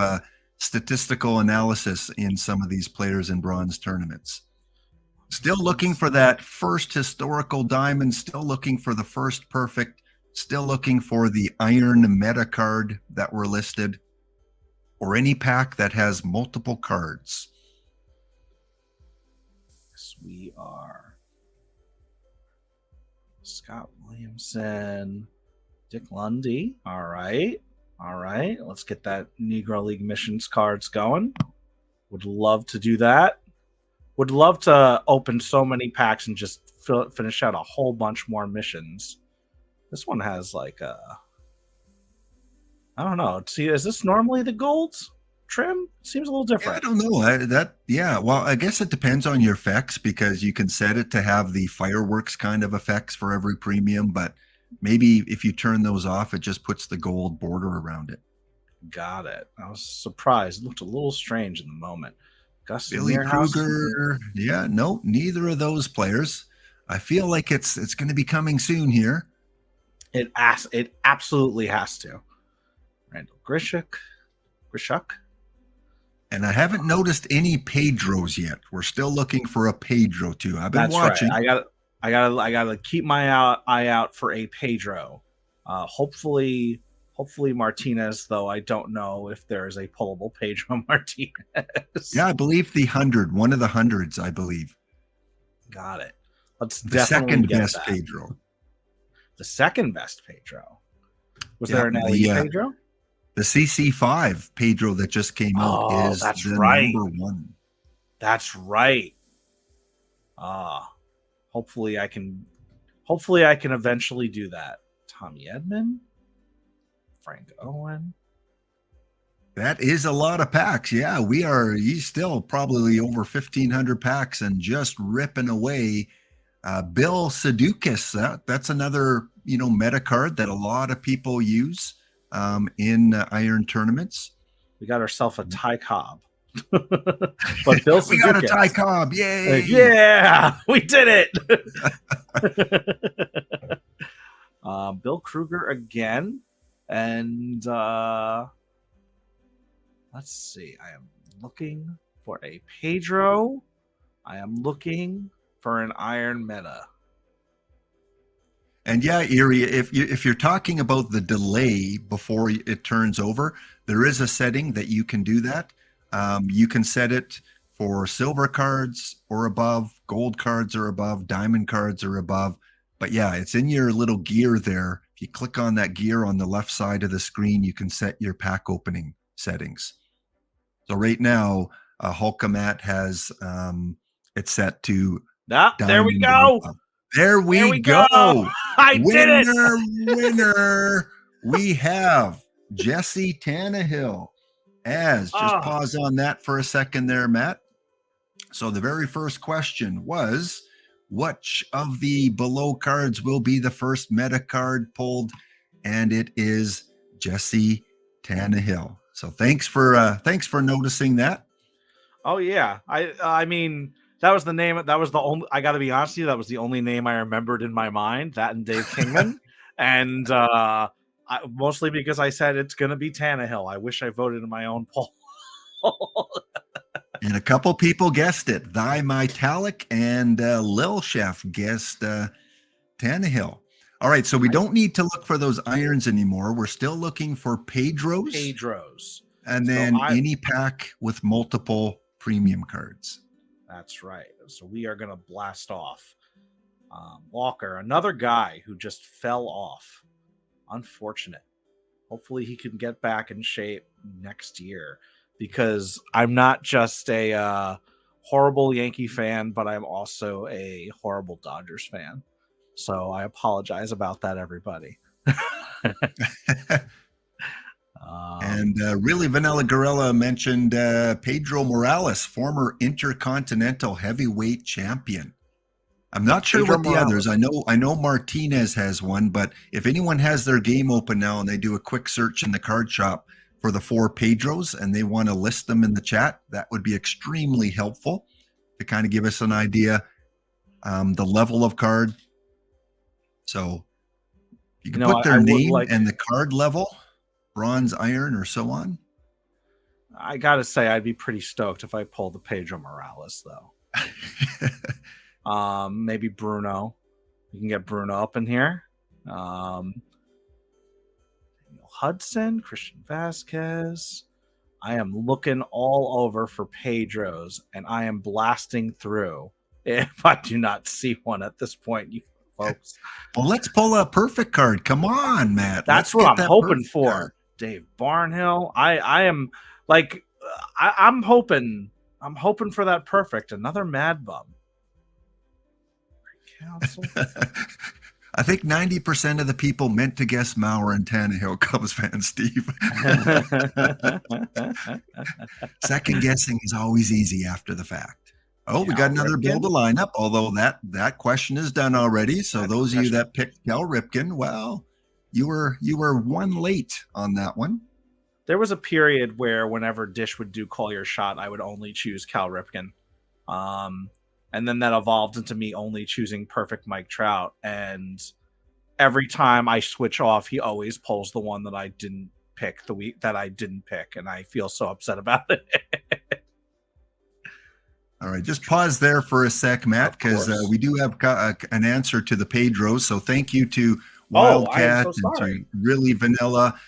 statistical analysis in some of these players in bronze tournaments. Still looking for that first historical diamond, still looking for the first perfect, still looking for the iron meta card that were listed, or any pack that has multiple cards. Yes, we are. Scott Williamson, Dick Lundy. All right. Let's get that Negro League missions cards going. Would love to do that. Would love to open so many packs and just finish out a whole bunch more missions. This one has like a... I don't know. See, is this normally the gold trim? Seems a little different. Yeah, I don't know. Well, I guess it depends on your effects because you can set it to have the fireworks kind of effects for every premium, but maybe if you turn those off, it just puts the gold border around it. Got it. I was surprised. It looked a little strange in the moment. Billy Kruger. Yeah, no, neither of those players. I feel like it's going to be coming soon here. It absolutely has to. Randall Grishuk. And I haven't noticed any Pedros yet. We're still looking for a Pedro too. I've been That's watching. Right. I gotta keep my eye out for a Pedro. Hopefully Martinez, though I don't know if there is a pullable Pedro Martinez. Yeah, I believe the 100, one of the hundreds, I believe. Got it. Let's The definitely second get best that. Pedro. The second best Pedro. Was there an LE Pedro? The CC5 Pedro that just came out is that's the right. number one. That's right. Hopefully I can eventually do that. Tommy Edman, Frank Owen. That is a lot of packs. Yeah, he's still probably over 1,500 packs and just ripping away. Bill Sadukis, that's another, meta card that a lot of people use in iron tournaments. We got ourselves a Ty Cobb. But Bill we got a Ty Cobb. Yay. Yeah, we did it. Bill Kruger again. And let's see. I am looking for a Pedro. I am looking for an iron meta. And yeah, Erie, if you're talking about the delay before it turns over, there is a setting that you can do that. You can set it for silver cards or above, gold cards or above, diamond cards or above. But yeah, it's in your little gear there. If you click on that gear on the left side of the screen, you can set your pack opening settings. So right now, HulkaMatt has it set to there we go. There we go. I did it. Winner. We have Jesse Tannehill. Just pause on that for a second there, Matt. So the very first question was, which of the below cards will be the first meta card pulled? And it is Jesse Tannehill. So thanks for noticing that. Oh yeah. I mean, that was the name. That was the only. I got to be honest with you. That was the only name I remembered in my mind. That and Dave Kingman, and mostly because I said it's going to be Tannehill. I wish I voted in my own poll. And a couple people guessed it. Thy Metallic and Lil Chef guessed Tannehill. All right, so we don't need to look for those irons anymore. We're still looking for Pedros. And then any pack with multiple premium cards. That's right. So we are going to blast off Walker, another guy who just fell off. Unfortunate. Hopefully he can get back in shape next year, because I'm not just a horrible Yankee fan, but I'm also a horrible Dodgers fan. So I apologize about that, everybody. And really, Vanilla Gorilla mentioned Pedro Morales, former Intercontinental Heavyweight Champion. I'm not sure what the others. I know Martinez has one, but if anyone has their game open now and they do a quick search in the card shop for the 4 Pedros and they want to list them in the chat, that would be extremely helpful to kind of give us an idea the level of card. So you can put their name and the card level, bronze, iron, or so on. I gotta say, I'd be pretty stoked if I pulled the Pedro Morales, though. Maybe Bruno. You can get Bruno up in here. Hudson, Christian Vasquez. I am looking all over for Pedros, and I am blasting through if I do not see one at this point, you folks. Well, let's pull a perfect card. Come on, Matt. That's what I'm hoping for. Card. Dave Barnhill. I'm hoping for that perfect. Another Mad Bum. Council. I think 90% of the people meant to guess Maurer and Tannehill, Cubs fan Steve. Second guessing is always easy after the fact. Oh, we got another build a lineup, although that question is done already. So those of you that picked Cal Ripken, well, you were one late on that one. There was a period where whenever Dish would do Call Your Shot, I would only choose Cal Ripken. and then that evolved into me only choosing perfect Mike Trout. And every time I switch off, he always pulls the one that I didn't pick the week that I didn't pick, and I feel so upset about it. All right, just pause there for a sec, Matt, because we do have an answer to the Pedros. So thank you to Wildcat and to Really Vanilla,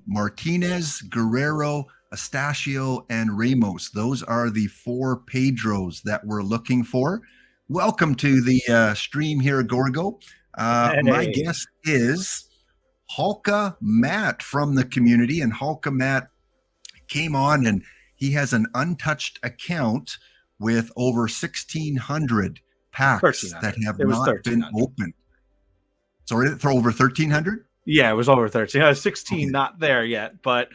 Martinez, Guerrero, Astachio, and Ramos. Those are the 4 Pedros that we're looking for. Welcome to the stream here, Gorgo. My guest is HulkaMatt from the community, and HulkaMatt came on, and he has an untouched account with over 1,600 packs that have not been opened. Sorry, for over 1,300? Yeah, it was over 13. 16 not there yet, but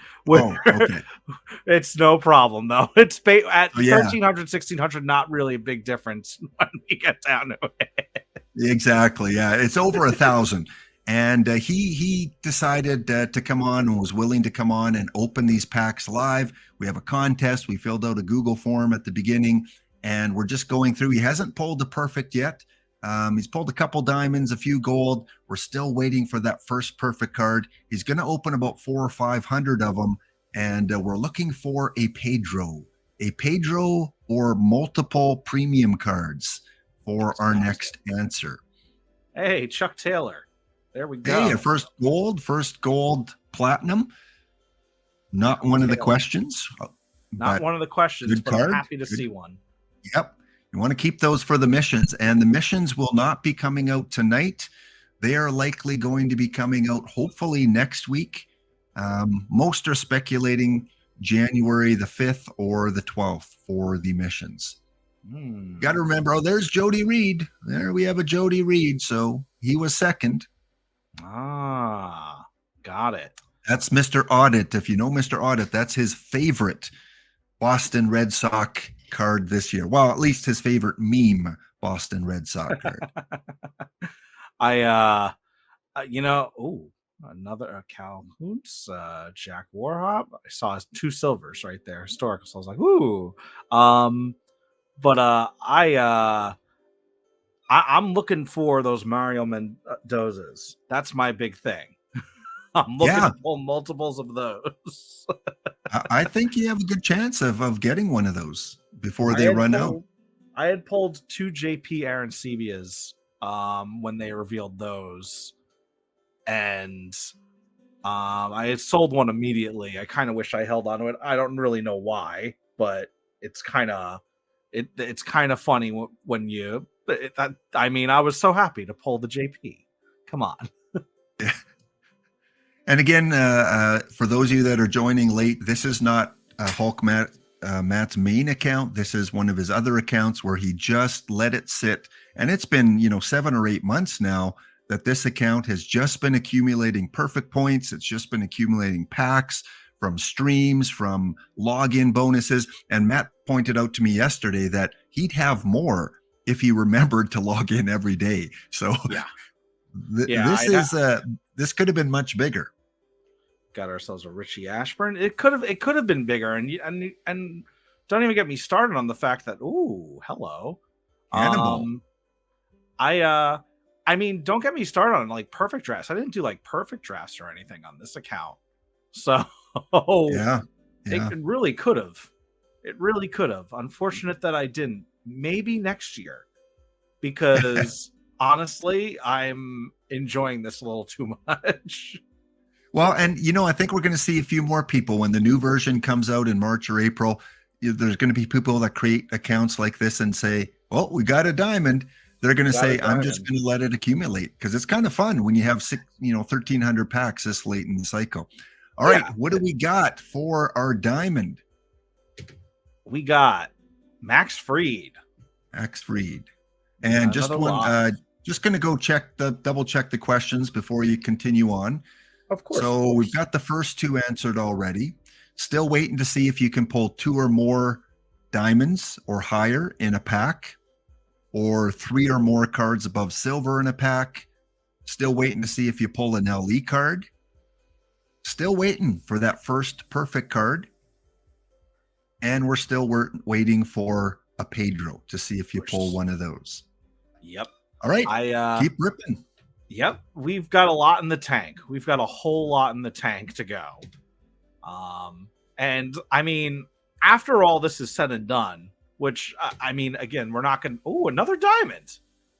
it's no problem, though. It's at 1,300, 1,600, not really a big difference when we get down to it. Exactly, yeah. It's over 1,000. And he decided to come on and was willing to come on and open these packs live. We have a contest. We filled out a Google form at the beginning, and we're just going through. He hasn't pulled the perfect yet. He's pulled a couple diamonds, a few gold. We're still waiting for that first perfect card. He's going to open about 400 or 500 of them, and we're looking for a Pedro or multiple premium cards for our next answer. Hey, Chuck Taylor. There we go. Hey, first gold platinum. Not one of the questions. Not one of the questions, but I'm happy to see one. Yep. You want to keep those for the missions, and the missions will not be coming out tonight. They are likely going to be coming out hopefully next week. Most are speculating January the 5th or the 12th for the missions. Got to remember, there's Jody Reed. There we have a Jody Reed. So he was second. Got it. That's Mr. Audit. If you know Mr. Audit, that's his favorite Boston Red Sox card this year. Well, at least his favorite meme Boston Red Sox card. Another Cal Hoots, Jack Warhop. I saw 2 silvers right there, historical. So I was like, ooh. I'm looking for those Mario Mendozas. That's my big thing. I'm looking to pull multiples of those. I think you have a good chance of getting one of those before they run out. I had pulled 2 JP Arancibias when they revealed those, and I had sold one immediately. I kind of wish I held on to it. I don't really know why, but it's kind of funny when you. I was so happy to pull the JP. Come on. Yeah. And again, for those of you that are joining late, this is not HulkaMatt's main account. This is one of his other accounts where he just let it sit. And it's been, 7 or 8 months now that this account has just been accumulating perfect points. It's just been accumulating packs from streams, from login bonuses. And Matt pointed out to me yesterday that he'd have more if he remembered to log in every day. So this could have been much bigger. Got ourselves a Richie Ashburn. It could have been bigger, and don't even get me started on the fact that hello, Hannibal. Don't get me started on like perfect drafts. I didn't do like perfect drafts or anything on this account, so it really could have. It really could have. Unfortunate that I didn't. Maybe next year, because honestly, I'm enjoying this a little too much. Well, and I think we're going to see a few more people when the new version comes out in March or April. There's going to be people that create accounts like this and say, "Well, we got a diamond." They're going to say, "I'm just going to let it accumulate," because it's kind of fun when you have 1,300 packs this late in the cycle. All right, what do we got for our diamond? We got Max Fried. And just going to go double check the questions before you continue on. Of course. So we've got the first 2 answered already. Still waiting to see if you can pull 2 or more diamonds or higher in a pack, or 3 or more cards above silver in a pack. Still waiting to see if you pull an LE card. Still waiting for that first perfect card. And we're still waiting for a Pedro to see if you pull one of those. Yep. All right. Keep ripping. Yep. We've got a lot in the tank. We've got a whole lot in the tank to go. And I mean, after all this is said and done, which I mean, again, we're not going to. Oh, another diamond.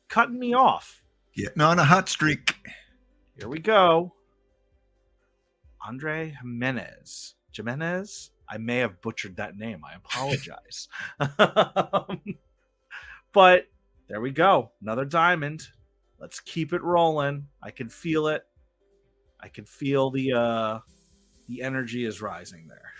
Cutting me off. Getting on a hot streak. Here we go. Andre Jimenez. I may have butchered that name. I apologize. But there we go. Another diamond. Let's keep it rolling. I can feel it. I can feel the energy is rising there.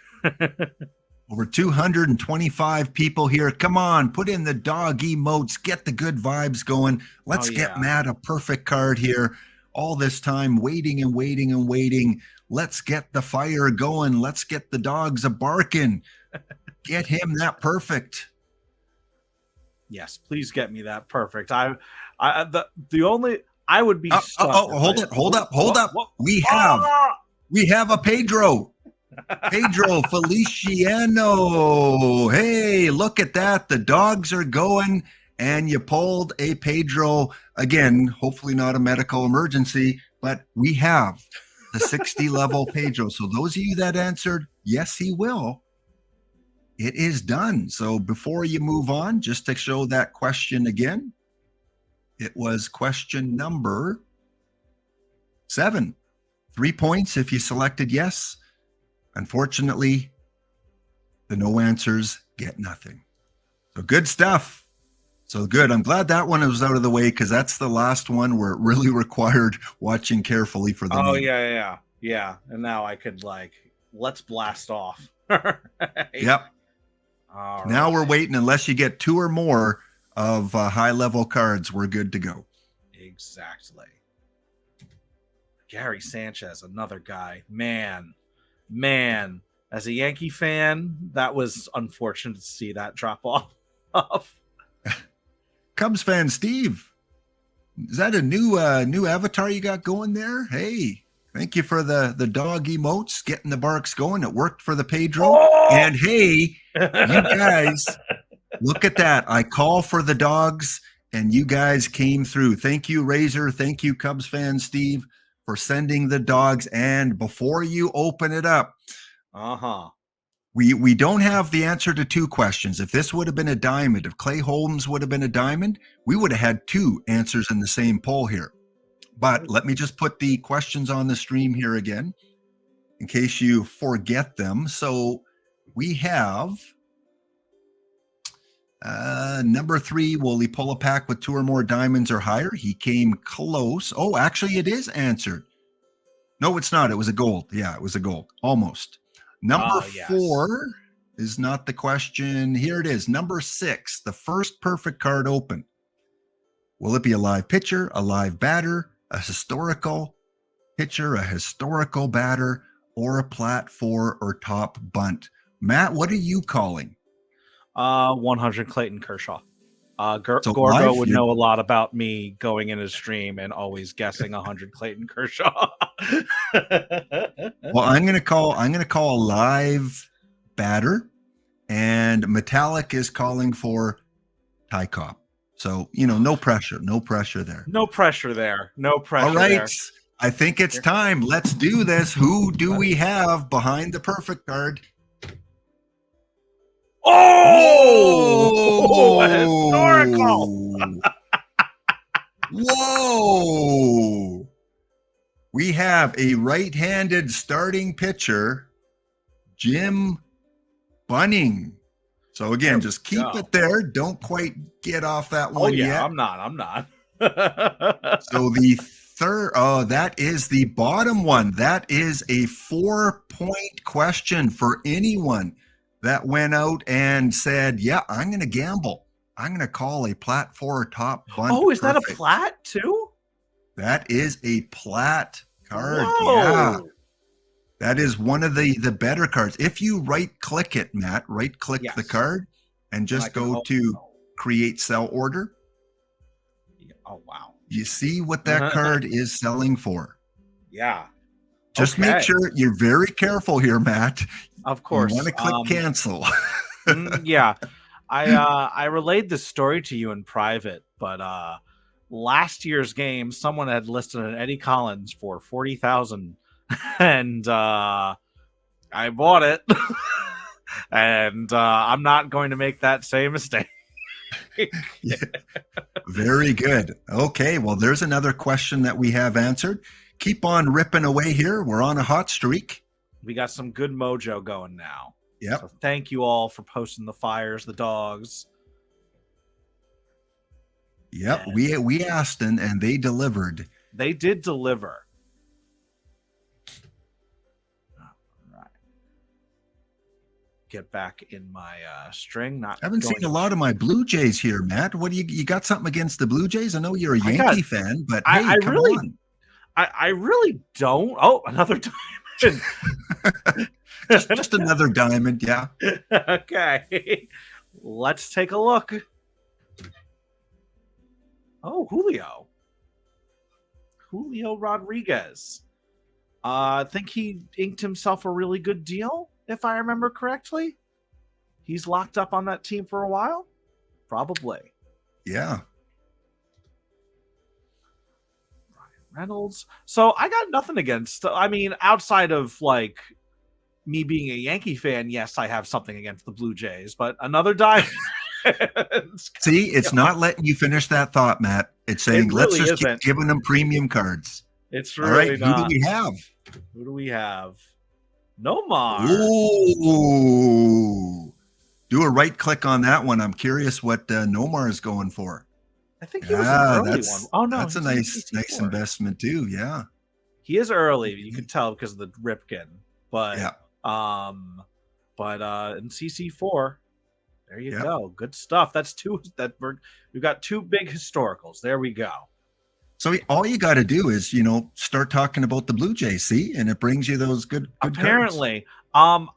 Over 225 people here. Come on, put in the dog emotes. Get the good vibes going. Let's get Matt a perfect card here. All this time waiting and waiting and waiting. Let's get the fire going. Let's get the dogs a barking. Get him that perfect. Yes, please get me that perfect. I would be. Hold up. We have a Pedro. Pedro Feliciano. Hey, look at that. The dogs are going, and you pulled a Pedro. Again, hopefully not a medical emergency, but we have the 60 level Pedro. So those of you that answered, yes, he will. It is done. So before you move on, just to show that question again, it was question number 7. 3 points if you selected yes. Unfortunately, the no answers get nothing. So good stuff. So good. I'm glad that one was out of the way because that's the last one where it really required watching carefully for the name. Yeah. And now I could let's blast off. Yep. All now right. We're waiting unless you get 2 or more of high-level cards. We're good to go. Exactly. Gary Sanchez, another guy. Man, as a Yankee fan, that was unfortunate to see that drop off. Cubs fan Steve, is that a new avatar you got going there? Hey, thank you for the dog emotes, getting the barks going. It worked for the Pedro. Oh! And hey, you guys, look at that. I call for the dogs, and you guys came through. Thank you, Razor. Thank you, Cubs fan Steve, for sending the dogs. And before you open it up, we don't have the answer to 2 questions. If this would have been a diamond, if Clay Holmes would have been a diamond, we would have had 2 answers in the same poll here. But let me just put the questions on the stream here again, in case you forget them. So we have number 3, will he pull a pack with 2 or more diamonds or higher? He came close. Oh, actually it is answered. No, it's not. It was a gold. Yeah, it was a gold. Almost. Number 4 is not the question. Here it is. Number 6, the first perfect card open. Will it be a live pitcher, a live batter, a historical pitcher, a historical batter, or a plat 4 or top bunt? Matt, what are you calling? 100 Clayton Kershaw. Gorgo would know a lot about me going in his stream and always guessing 100 Clayton Kershaw. Well, I'm gonna call a live batter, and Metallic is calling for Ty Cobb. So no pressure there. No pressure there. All right, there. I think it's time. Let's do this. Who do we have behind the perfect card? Oh, historical. Whoa. We have a right-handed starting pitcher, Jim Bunning. So again, just keep it there. Don't quite get off that one yet. I'm not. So the third, that is the bottom one. That is a 4-point question for anyone that went out and said, yeah, I'm going to gamble. I'm going to call a plat 4 top bunt. Oh, is perfect. That a plat too? That is a plat card. Whoa. Yeah. That is one of the better cards. If you right-click it, Matt, right-click the card and just go to create sell order. Oh, wow. You see what that card is selling for. Yeah. Just make sure you're very careful here, Matt. Of course. You want to click cancel. Yeah. I relayed this story to you in private, but last year's game, someone had listed an Eddie Collins for 40,000, and I bought it, and I'm not going to make that same mistake. Yeah. Very good. Okay, well, there's another question that we have answered. Keep on ripping away here. We're on a hot streak. We got some good mojo going now. Yep. So thank you all for posting the fires, the dogs. Yep. And we asked and they delivered. They did deliver. All right. Get back in my string. I haven't seen a lot of my Blue Jays here, Matt. What do you got something against the Blue Jays? I know you're a Yankee fan, but hey, come on. I really don't. Oh, another diamond. just another diamond, yeah. Okay. Let's take a look. Oh, Julio Rodriguez. I think he inked himself a really good deal, if I remember correctly. He's locked up on that team for a while? Probably. Yeah. Reynolds. So I got nothing against, I mean, outside of like me being a Yankee fan, yes, I have something against the Blue Jays, but another diamond. See, it's not letting you finish that thought, Matt. It's saying, really let's just keep giving them premium cards. It's really all right, not. Who do we have? Who do we have? Nomar. Ooh. Do a right click on that one. I'm curious what Nomar is going for. I think he was an early one. Oh no, that's a nice investment too. Yeah, he is early. You can tell because of the Ripken, but yeah. In CC4, there you go. Good stuff. That's two. We've got two big historicals. There we go. So all you got to do is start talking about the Blue Jays, see, and it brings you those good. Apparently, cards.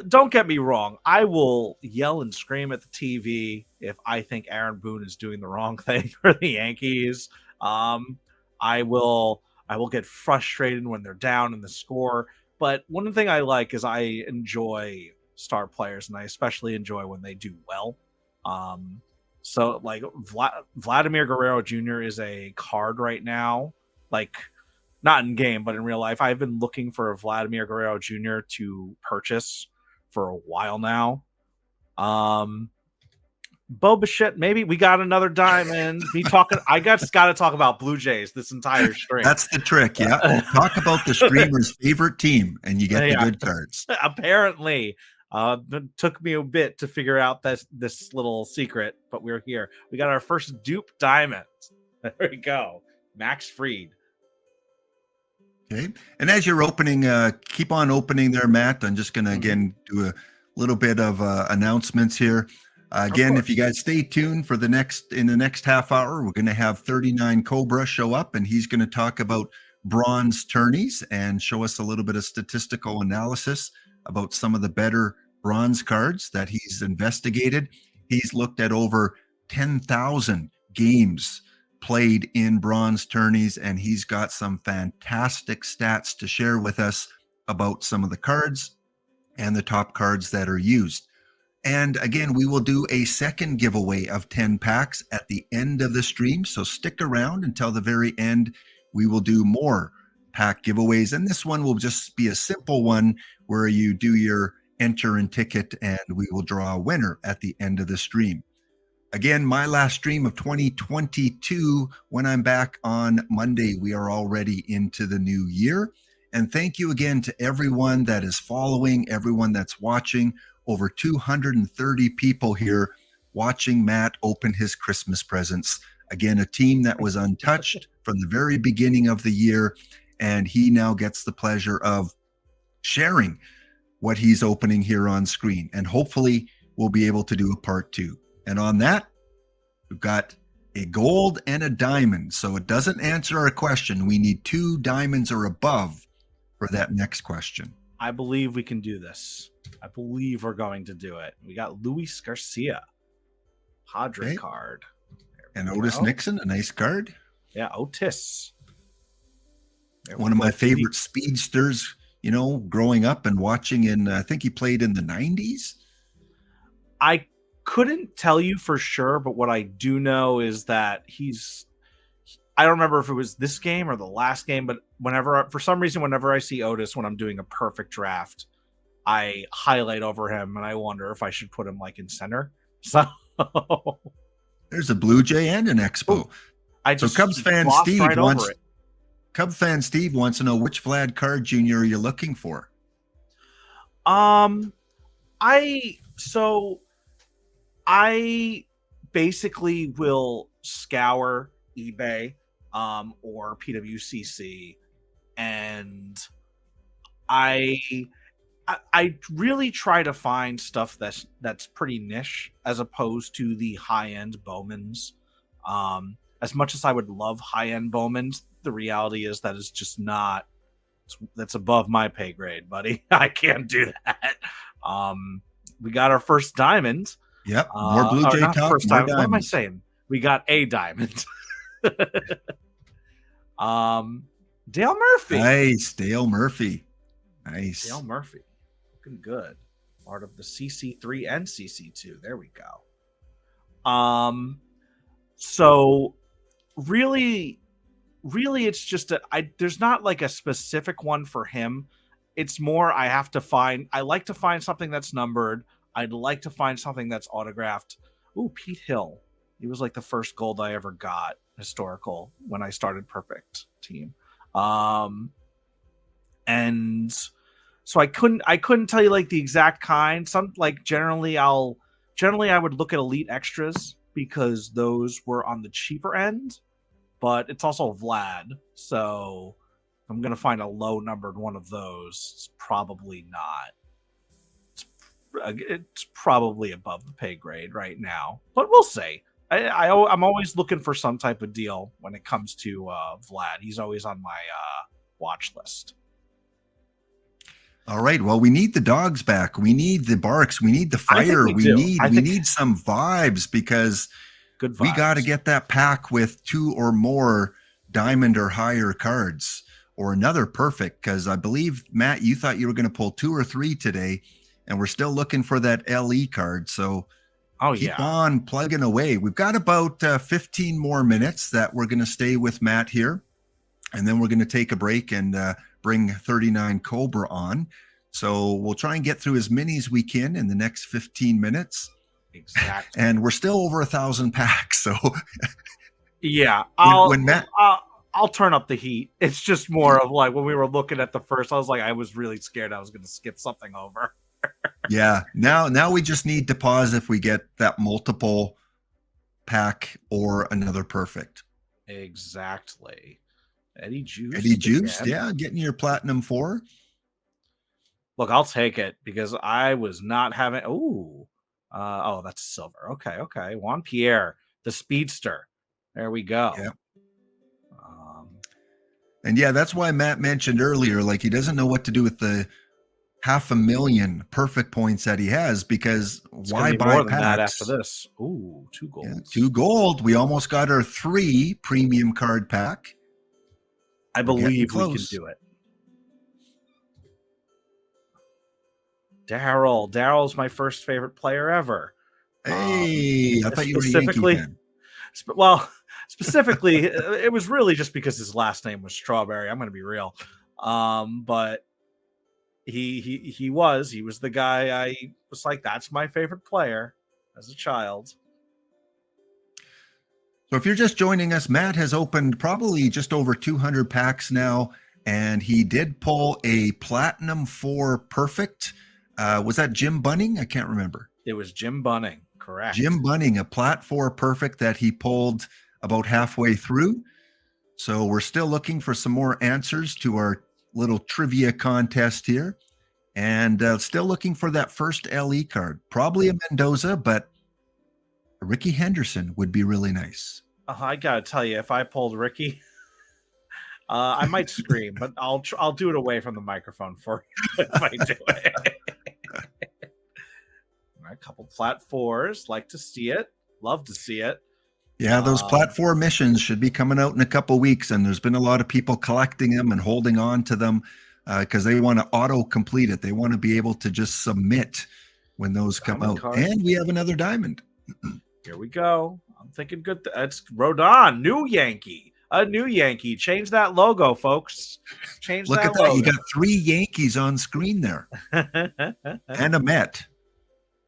Don't get me wrong. I will yell and scream at the TV if I think Aaron Boone is doing the wrong thing for the Yankees. I will get frustrated when they're down in the score. But one thing I like is I enjoy star players, and I especially enjoy when they do well. So like Vladimir Guerrero Jr. is a card right now, like not in game, but in real life. I've been looking for a Vladimir Guerrero Jr. to purchase for a while now. Boba shit, maybe we got another diamond. I got to talk about Blue Jays this entire stream. That's the trick, yeah. Talk about the streamer's favorite team, and you get the good cards. Apparently, it took me a bit to figure out this little secret, but we're here. We got our first dupe diamond. There we go, Max Fried. Okay, and as you're opening, keep on opening there, Matt. I'm just going to again do a little bit of announcements here. Again, if you guys stay tuned for in the next half hour, we're going to have 39 Cobra show up, and he's going to talk about bronze tourneys and show us a little bit of statistical analysis about some of the better bronze cards that he's investigated. He's looked at over 10,000 games played in bronze tourneys, and he's got some fantastic stats to share with us about some of the cards and the top cards that are used. And again, we will do a second giveaway of 10 packs at the end of the stream. So stick around until the very end. We will do more pack giveaways. And this one will just be a simple one where you do your enter and ticket, and we will draw a winner at the end of the stream. Again, my last stream of 2022, when I'm back on Monday, we are already into the new year. And thank you again to everyone that is following, everyone that's watching. Over 230 people here watching Matt open his Christmas presents. Again, a team that was untouched from the very beginning of the year, and he now gets the pleasure of sharing what he's opening here on screen. And hopefully we'll be able to do a part 2. And on that, we've got a gold and a diamond. So it doesn't answer our question. We need 2 diamonds or above for that next question. I believe we can do this. I believe we're going to do it. We got Luis Garcia, Padre card. And Otis Nixon, a nice card. Yeah, Otis. One of my favorite speedsters growing up and watching I think he played in the 90s. I couldn't tell you for sure, but what I do know is that I don't remember if it was this game or the last game, but for some reason, whenever I see Otis when I'm doing a perfect draft, I highlight over him and I wonder if I should put him like in center. So there's a Blue Jay and an Expo. So Cubs fan Steve wants to know which Vlad card junior you're looking for. I basically will scour eBay or PWCC, and I really try to find stuff that's pretty niche as opposed to the high-end Bowmans. As much as I would love high-end Bowmans, the reality is that it's just not. That's above my pay grade, buddy. I can't do that. We got our first diamond. Yep, more Blue Jay talk, more diamonds. What am I saying? We got a diamond. Dale Murphy. Nice, Dale Murphy. Nice. Dale Murphy. Looking good. Part of the CC3 and CC2. There we go. So really it's just there's not like a specific one for him. It's more I like to find something that's numbered. I'd like to find something that's autographed. Ooh, Pete Hill. He was like the first gold I ever got historical when I started Perfect Team. And so I couldn't tell you like the exact kind. Some like generally I would look at Elite Extras because those were on the cheaper end, but it's also Vlad. So if I'm going to find a low numbered one of those, it's probably not. It's probably above the pay grade right now, but we'll see. I'm always looking for some type of deal when it comes to Vlad. He's always on my watch list. All right. Well, we need the dogs back. We need the barks. We need the fire. We need some vibes because we got to get that pack with 2 or more diamond or higher cards or another perfect. Because I believe, Matt, you thought you were going to pull 2 or 3 today. And we're still looking for that LE card. So keep on plugging away. We've got about 15 more minutes that we're going to stay with Matt here. And then we're going to take a break and bring 39 Cobra on. So we'll try and get through as many as we can in the next 15 minutes. Exactly. And we're still over 1,000 packs. So yeah, I'll turn up the heat. It's just more of like when we were looking at the first, I was like, I was really scared I was going to skip something over. Yeah. Now we just need to pause if we get that multiple pack or another perfect. Exactly. Eddie Juice. Yeah, getting your platinum 4. Look, I'll take it because I was not having. That's silver. Okay. Juan Pierre, the speedster. There we go. Yeah. And yeah, that's why Matt mentioned earlier, like he doesn't know what to do with the 500,000 perfect points that he has because why buy more packs than that after this? Ooh, 2 gold. Yeah, 2 gold. We almost got our 3 premium card pack. I believe we can do it. Daryl's my first favorite player ever. Hey, I thought you were a Yankee fan. Specifically, it was really just because his last name was Strawberry. I'm going to be real. But he was the guy I was like, that's my favorite player as a child. So if you're just joining us, Matt has opened probably just over 200 packs now, and he did pull a Platinum 4 Perfect. Was that Jim Bunning? I can't remember. It was Jim Bunning, correct. Jim Bunning, a Plat 4 Perfect that he pulled about halfway through. So we're still looking for some more answers to our little trivia contest here. And still looking for that first LE card. Probably a Mendoza, but Ricky Henderson would be really nice. I gotta tell you, if I pulled Ricky, I might scream, but I'll do it away from the microphone for you if I do it. A couple Plat 4s, like to see it, love to see it. Yeah, those Plat 4 missions should be coming out in a couple weeks, and there's been a lot of people collecting them and holding on to them. because they want to auto complete it. They want to be able to just submit when those come Diamond out. card. And we have another diamond. Here we go. I'm thinking good. It's Rodon, new Yankee. A new Yankee. Change that logo, folks. Change Look that at that. logo. You got 3 Yankees on screen there. And a Met.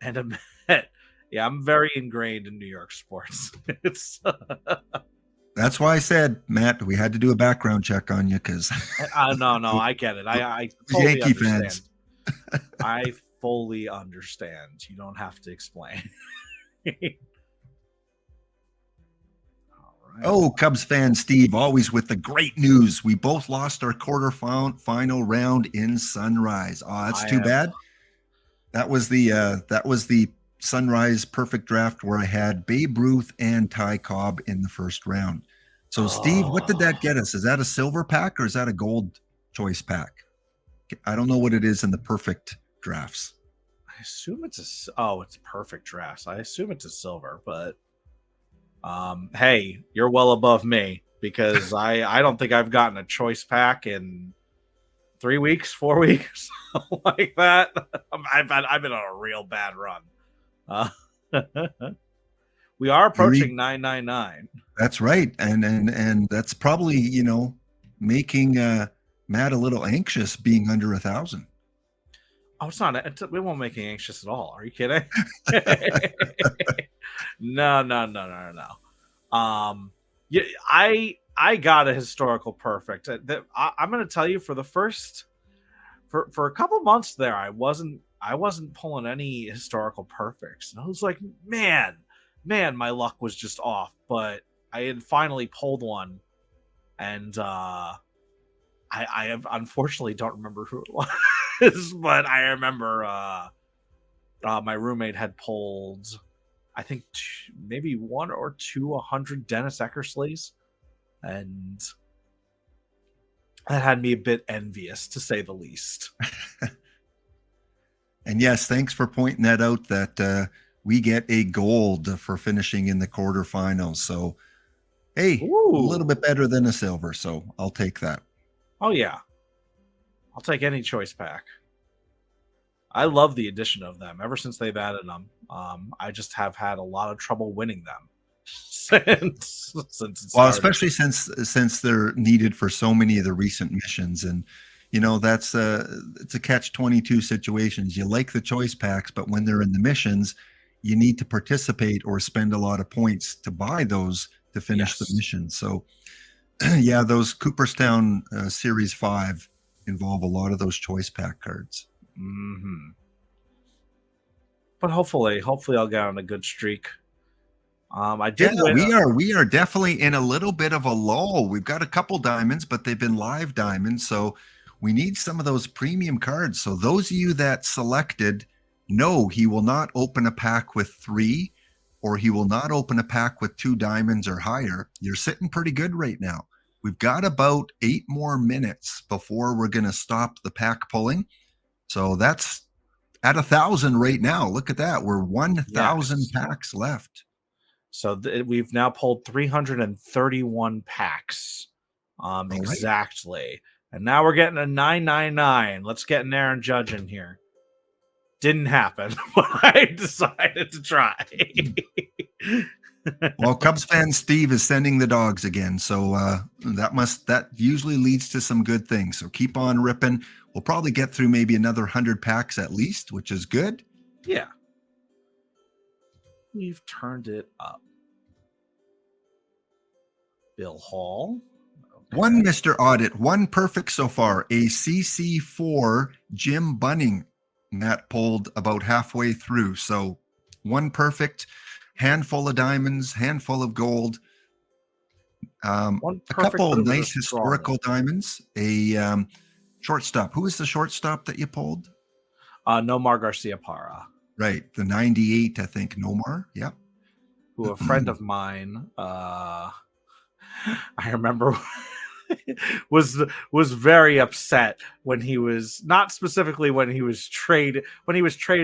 And a Met. Yeah, I'm very ingrained in New York sports. It's That's why I said, Matt, we had to do a background check on you because no, I get it. I fully Yankee understand. fans. I fully understand. You don't have to explain. Oh, Cubs fan Steve, always with the great news. We both lost our final round in Sunrise. Oh, that's too bad. That was the Sunrise perfect draft where I had Babe Ruth and Ty Cobb in the first round. So, Steve, what did that get us? Is that a silver pack or is that a gold choice pack? I don't know what it is in the perfect drafts. I assume it's it's perfect drafts. I assume it's a silver, but hey, you're well above me because I don't think I've gotten a choice pack in 3 weeks, 4 weeks, like that. I've been on a real bad run. We are approaching 999. That's right, and that's probably making Matt a little anxious being under 1,000. Oh, it's not. We won't make me anxious at all. Are you kidding? No. Yeah, I got a historical perfect. I'm going to tell you for a couple months there, I wasn't pulling any historical perfects, and I was like, man, my luck was just off. But I had finally pulled one, and I unfortunately don't remember who it was. But I remember my roommate had pulled, I think maybe 1 or 2 100 Dennis Eckersleys, and that had me a bit envious, to say the least. And yes, thanks for pointing that out, that we get a gold for finishing in the quarterfinals. So, hey, a little bit better than a silver, so I'll take that. Oh, yeah. I'll take any choice pack. I love the addition of them. Ever since they've added them, I just have had a lot of trouble winning them since it started. Well, especially since they're needed for so many of the recent missions, and that's it's a catch-22 situations. You like the choice packs, but when they're in the missions, you need to participate or spend a lot of points to buy those to finish the mission. So, yeah, those Cooperstown Series 5 involve a lot of those choice pack cards. Mm-hmm. But hopefully I'll get on a good streak. I did. Yeah, we are definitely in a little bit of a lull. We've got a couple diamonds, but they've been live diamonds, so we need some of those premium cards. So those of you that selected, no, he will not open a pack with 3, or he will not open a pack with 2 diamonds or higher. You're sitting pretty good right now. We've got about 8 more minutes before we're going to stop the pack pulling. So that's at 1,000 right now. Look at that. We're 1,000 packs left. So we've now pulled 331 packs exactly. Right. And now we're getting a 999. Let's get an Aaron Judge in here. Didn't happen, but I decided to try. Well, Cubs fan Steve is sending the dogs again, so that usually leads to some good things. So keep on ripping. We'll probably get through maybe another 100 packs at least, which is good. Yeah, we've turned it up. Bill Hall, okay. 1 Mr. Audit, 1 perfect so far. A CC4 Jim Bunning. Matt pulled about halfway through, so 1 perfect. Handful of diamonds, handful of gold, a couple of nice historical diamonds, a shortstop. Who is the shortstop that you pulled? Nomar Garcia Parra. Right, the 98, I think, Nomar. Yep. Who a friend of mine, I remember, was very upset when he was, not specifically when he was traded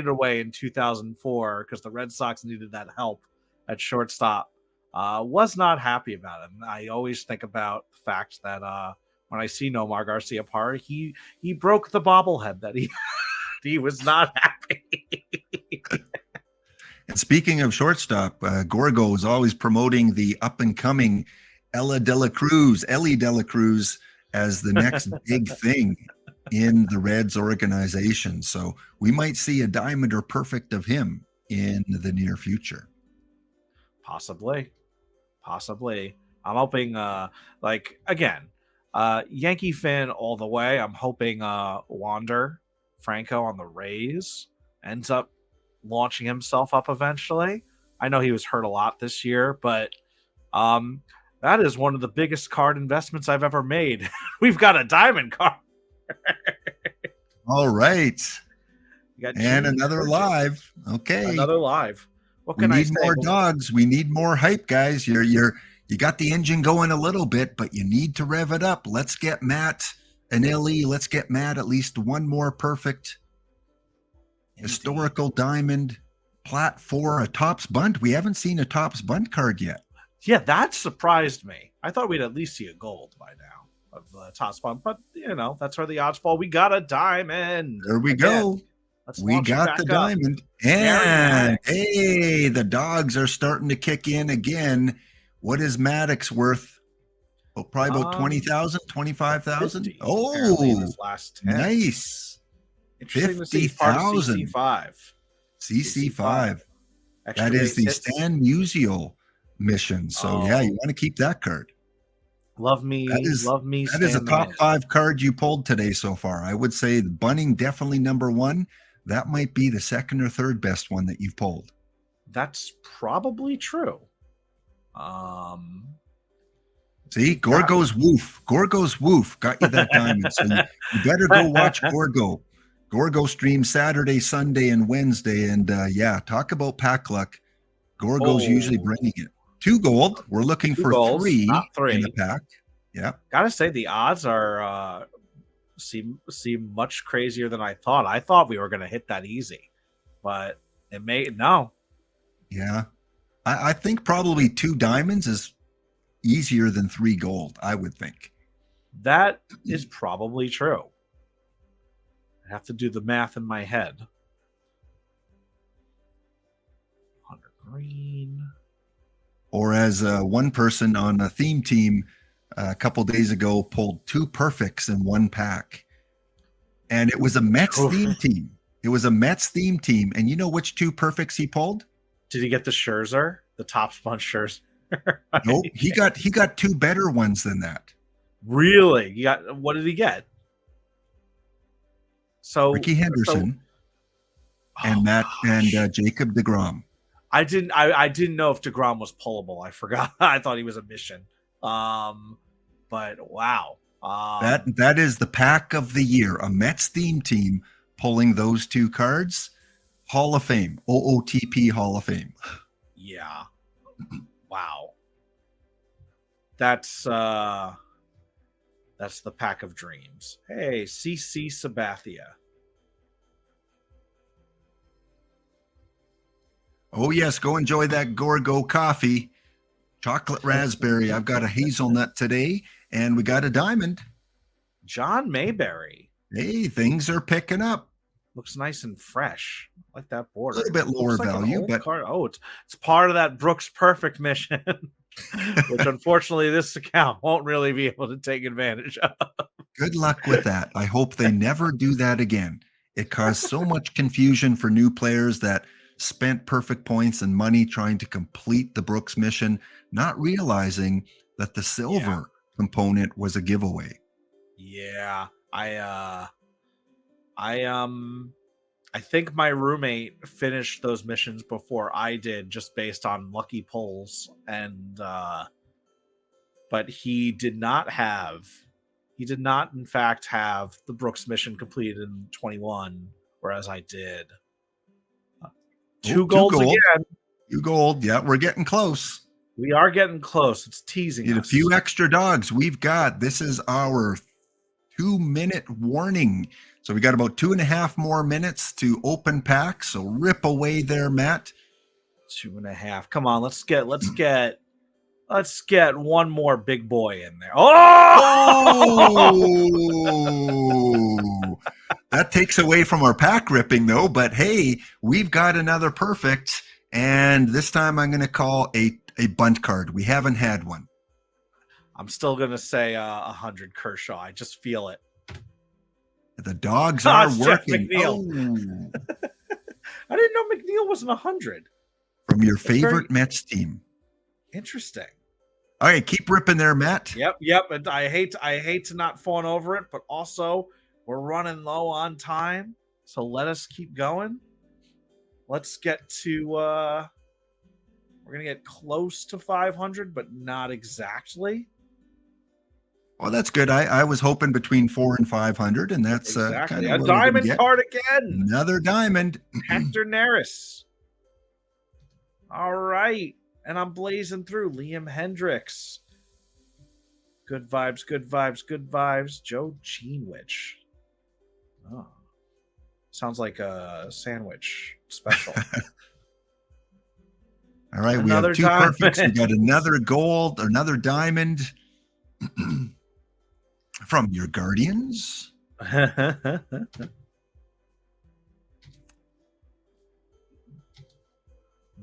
away in 2004 because the Red Sox needed that help at shortstop. Was not happy about it. And I always think about the fact that when I see Nomar Garcia Parra, he broke the bobblehead that he was not happy. And speaking of shortstop, Gorgo is always promoting the up-and-coming Ellie De La Cruz as the next big thing in the Reds organization. So we might see a diamond or perfect of him in the near future. Possibly. I'm hoping, Yankee fan all the way. I'm hoping Wander Franco on the Rays ends up launching himself up eventually. I know he was hurt a lot this year, but that is one of the biggest card investments I've ever made. We've got a diamond card. All right. And another live. Okay. Another live. What can I say? We need more dogs. We need more hype, guys. You got the engine going a little bit, but you need to rev it up. Let's get Matt and Ellie. Let's get Matt at least one more perfect historical diamond plat for a Topps bunt. We haven't seen a Topps bunt card yet. Yeah, that surprised me. I thought we'd at least see a gold by now of the Topps bunt, but that's where the odds fall. We got a diamond. There we go. We got the diamond. And hey, the dogs are starting to kick in again. What is Maddox worth? Oh, probably about 20,000, 25,000. Oh, last nice. 50,000. CC5. That is the Stan Musial mission. So yeah, you want to keep that card. Love me. That is a top 5 card you pulled today so far. I would say the Bunning definitely number 1. That might be the second or third best one that you've pulled. That's probably true. See, Gorgo's Woof. Gorgo's Woof got you that diamond. So you better go watch Gorgo. Gorgo streams Saturday, Sunday, and Wednesday. And talk about pack luck. Gorgo's usually bringing it. 2 gold. We're looking for golds, 3 not 3 in the pack. Yeah. Gotta say the odds are seem much crazier than I thought. I thought we were gonna hit that easy, but it may no. Yeah. I think probably 2 diamonds is easier than 3 gold, I would think. That is probably true. I have to do the math in my head. 100 green. Or as one person on a theme team a couple days ago pulled 2 perfects in 1 pack. And it was a Mets theme team. It was a Mets theme team. And you know which 2 perfects he pulled? Did he get the Scherzer? The Topps bunch Scherzer? Nope. He got 2 better ones than that. Really? What did he get? So Ricky Henderson and Jacob deGrom. I didn't know if deGrom was pullable. I forgot. I thought he was a mission. But wow. That is the pack of the year. A Mets theme team pulling those 2 cards. Hall of Fame. OOTP Hall of Fame. Yeah. Wow. That's the pack of dreams. Hey, CC Sabathia. Oh yes, go enjoy that Gorgo coffee. Chocolate raspberry. I've got a hazelnut today, and we got a diamond. John Mayberry. Hey, things are picking up. Looks nice and fresh. I like that border. A little bit lower value, but it's part of that Brooks Perfect mission, which unfortunately this account won't really be able to take advantage of. Good luck with that. I hope they never do that again. It caused so much confusion for new players that spent perfect points and money trying to complete the Brooks mission, not realizing that the silver component was a giveaway. Yeah. I think my roommate finished those missions before I did, just based on lucky pulls, and but he did not in fact have the Brooks mission completed in 21, whereas I did. 2 golds again. 2 gold. Yeah, we're getting close. We are getting close. It's teasing us. A few extra dogs. This is our 2-minute warning. So we got about 2.5 more minutes to open pack. So rip away there, Matt. 2.5. Come on, let's get Let's get one more big boy in there. Oh! That takes away from our pack ripping, though. But hey, we've got another perfect. And this time I'm going to call a bunt card. We haven't had one. I'm still going to say 100 Kershaw. I just feel it. The dogs are working. Oh. I didn't know McNeil wasn't 100. From your favorite Mets team. Interesting. All right, keep ripping there, Matt. Yep. And I hate to not fawn over it, but also we're running low on time, so let us keep going. Let's get to we're gonna get close to 500, but not exactly. Well, that's good. I was hoping between 400 and 500, and that's exactly kind of a diamond card again. Another diamond. Hector Neris. All right. And I'm blazing through Liam Hendricks. Good vibes, good vibes, good vibes. Joe Geenwich. Oh. Sounds like a sandwich special. All right, we have two perfects. We got another gold, another diamond from your Guardians.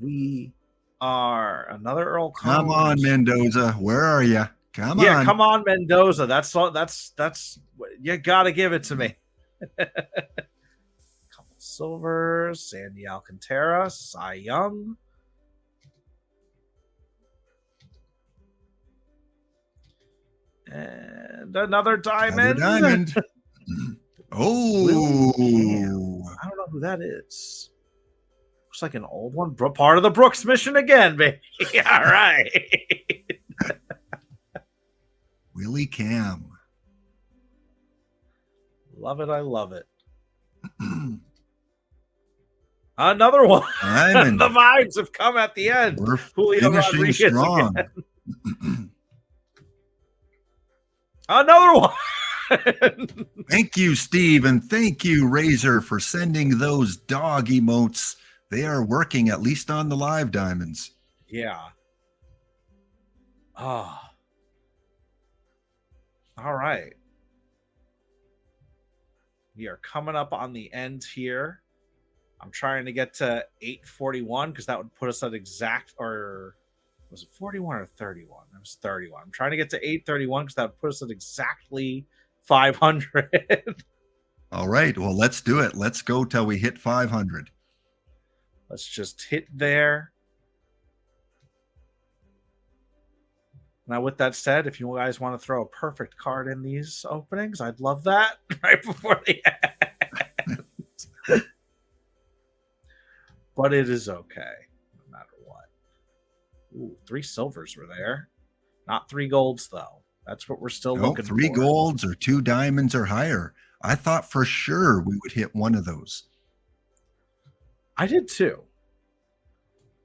We are another Earl Combs. Come on, Mendoza. Where are you? Come on. Yeah, come on, Mendoza. That's you gotta give it to me. Couple silvers, Sandy Alcantara, Cy Young. And another diamond. Another diamond. Oh. I don't know who that is. Looks like an old one. Part of the Brooks mission again, baby. All right. Willie Cam. Love it. I love it. Another one. The vibes have come at the end. We're Julio finishing Rodriguez strong. Another one. Thank you, Steve, and thank you, Razor, for sending those dog emotes. They are working, at least on the live diamonds. Yeah. Oh. All right. We are coming up on the end here. I'm trying to get to 841 because that would put us at exact, or was it 41 or 31? It was 31. I'm trying to get to 831 because that would put us at exactly 500. All right. Well, let's do it. Let's go till we hit 500. Let's just hit there. Now, with that said, if you guys want to throw a perfect card in these openings, I'd love that right before the end. But it is okay, no matter what. Ooh, 3 silvers were there. Not 3 golds, though. That's what we're still looking for. 3 golds or 2 diamonds or higher. I thought for sure we would hit one of those. I did too.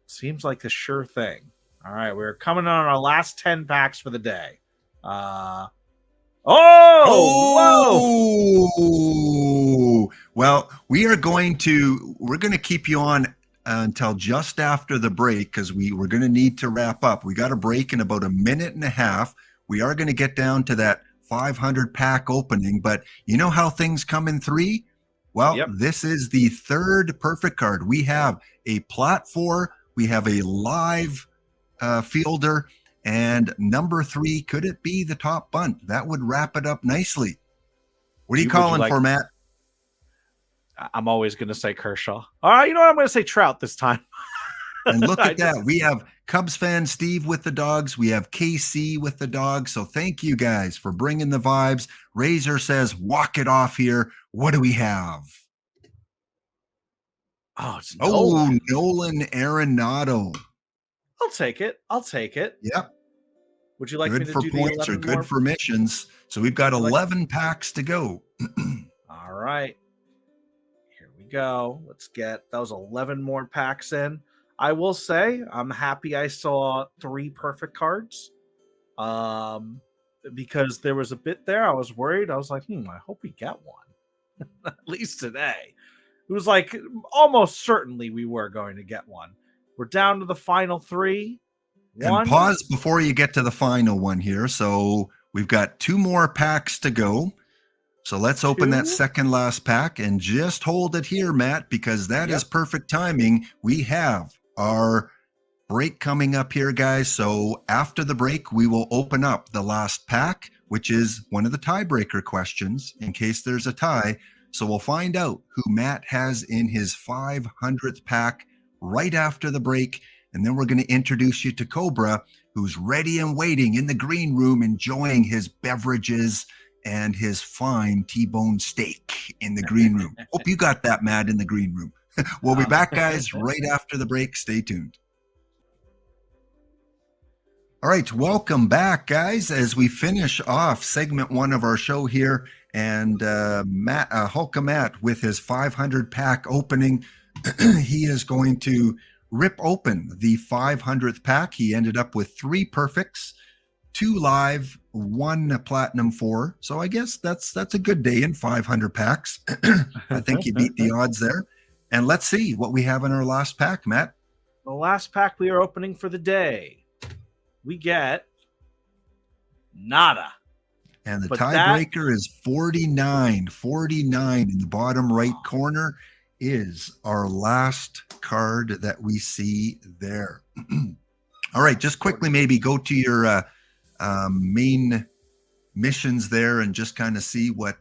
Seems like the sure thing. All right, we're coming on our last 10 packs for the day. Whoa! Well, we're going to keep you on until just after the break because we're going to need to wrap up. We got a break in about a minute and a half. We are going to get down to that 500 pack opening, but you know how things come in 3? Well, This is the 3rd perfect card. We have a Plat 4, we have a live fielder, and number 3, could it be the top bunt? That would wrap it up nicely. What are you calling for, Matt? I'm always going to say Kershaw. All right, you know what? I'm going to say Trout this time. And look at that. We have Cubs fan Steve with the dogs. We have KC with the dogs. So thank you guys for bringing the vibes. Razor says, walk it off here. What do we have? Oh, it's Nolan. Nolan Arenado. I'll take it. Yep. Would you like good me to for do points the 11 or good more? for missions? So we've got 11 packs to go. All right. Here we go. Let's get those 11 more packs in. I will say I'm happy I saw 3 perfect cards. Because there was a bit there I was worried. I was like, I hope we get one. At least today. It was like almost certainly we were going to get one. We're down to the final 3. And pause before you get to the final one here. So we've got 2 more packs to go. So let's open that second last pack and just hold it here, Matt, because that is perfect timing. We have our break coming up here, guys. So after the break, we will open up the last pack, which is one of the tiebreaker questions in case there's a tie. So we'll find out who Matt has in his 500th pack right after the break. And then we're going to introduce you to Cobra, who's ready and waiting in the green room, enjoying his beverages and his fine T-bone steak in the green room. Hope you got that, Matt, in the green room. We'll be back, guys, right after the break. Stay tuned. All right, welcome back, guys, as we finish off segment 1 of our show here. And HulkaMatt with his 500 pack opening. He is going to rip open the 500th pack. He ended up with 3 perfects, 2 live, 1 platinum 4. So I guess that's a good day in 500 packs. I think you beat the odds there. And let's see what we have in our last pack, Matt. The last pack we are opening for the day, we get nada. And the tiebreaker is 49. 49 in the bottom right corner is our last card that we see there. All right, just quickly maybe go to your main missions there and just kind of see what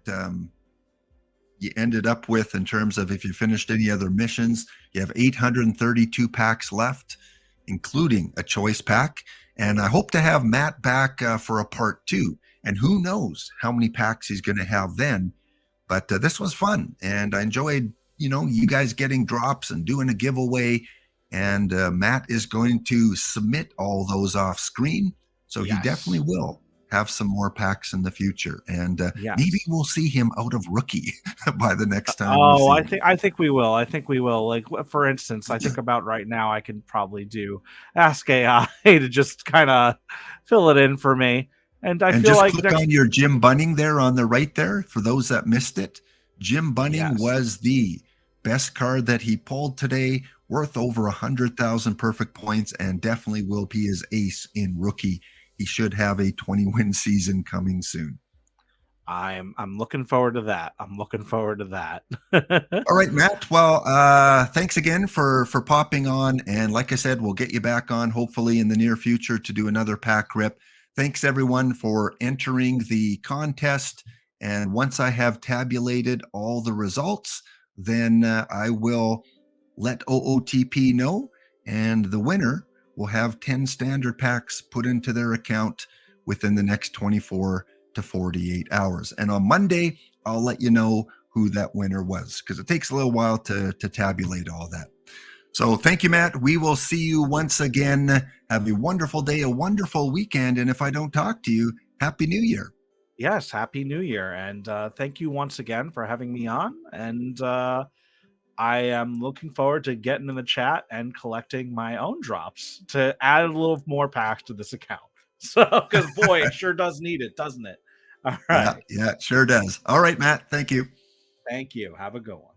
you ended up with in terms of if you finished any other missions. You have 832 packs left, including a choice pack. And I hope to have Matt back for a part 2. And who knows how many packs he's going to have then. But this was fun. And I enjoyed, you guys getting drops and doing a giveaway. And Matt is going to submit all those off screen. So he definitely will have some more packs in the future. And maybe we'll see him out of rookie by the next time. I think we will. I think we will. Like, for instance, I think about right now, I can probably do Ask AI to just kind of fill it in for me. And I feel just like click on your Jim Bunning there on the right there. For those that missed it, Jim Bunning was the best card that he pulled today, worth over 100,000 perfect points, and definitely will be his ace in rookie. He should have a 20-win season coming soon. I'm looking forward to that. I'm looking forward to that. All right, Matt. Well, thanks again for popping on. And like I said, we'll get you back on hopefully in the near future to do another pack rip. Thanks everyone for entering the contest. And once I have tabulated all the results, then I will let OOTP know, and the winner will have 10 standard packs put into their account within the next 24 to 48 hours. And on Monday, I'll let you know who that winner was, because it takes a little while to tabulate all that. So thank you, Matt. We will see you once again. Have a wonderful day, a wonderful weekend. And if I don't talk to you, Happy New Year. Yes, Happy New Year. And thank you once again for having me on. And I am looking forward to getting in the chat and collecting my own drops to add a little more packs to this account. So, because boy, it sure does need it, doesn't it? All right. Yeah, it sure does. All right, Matt. Thank you. Thank you. Have a good one.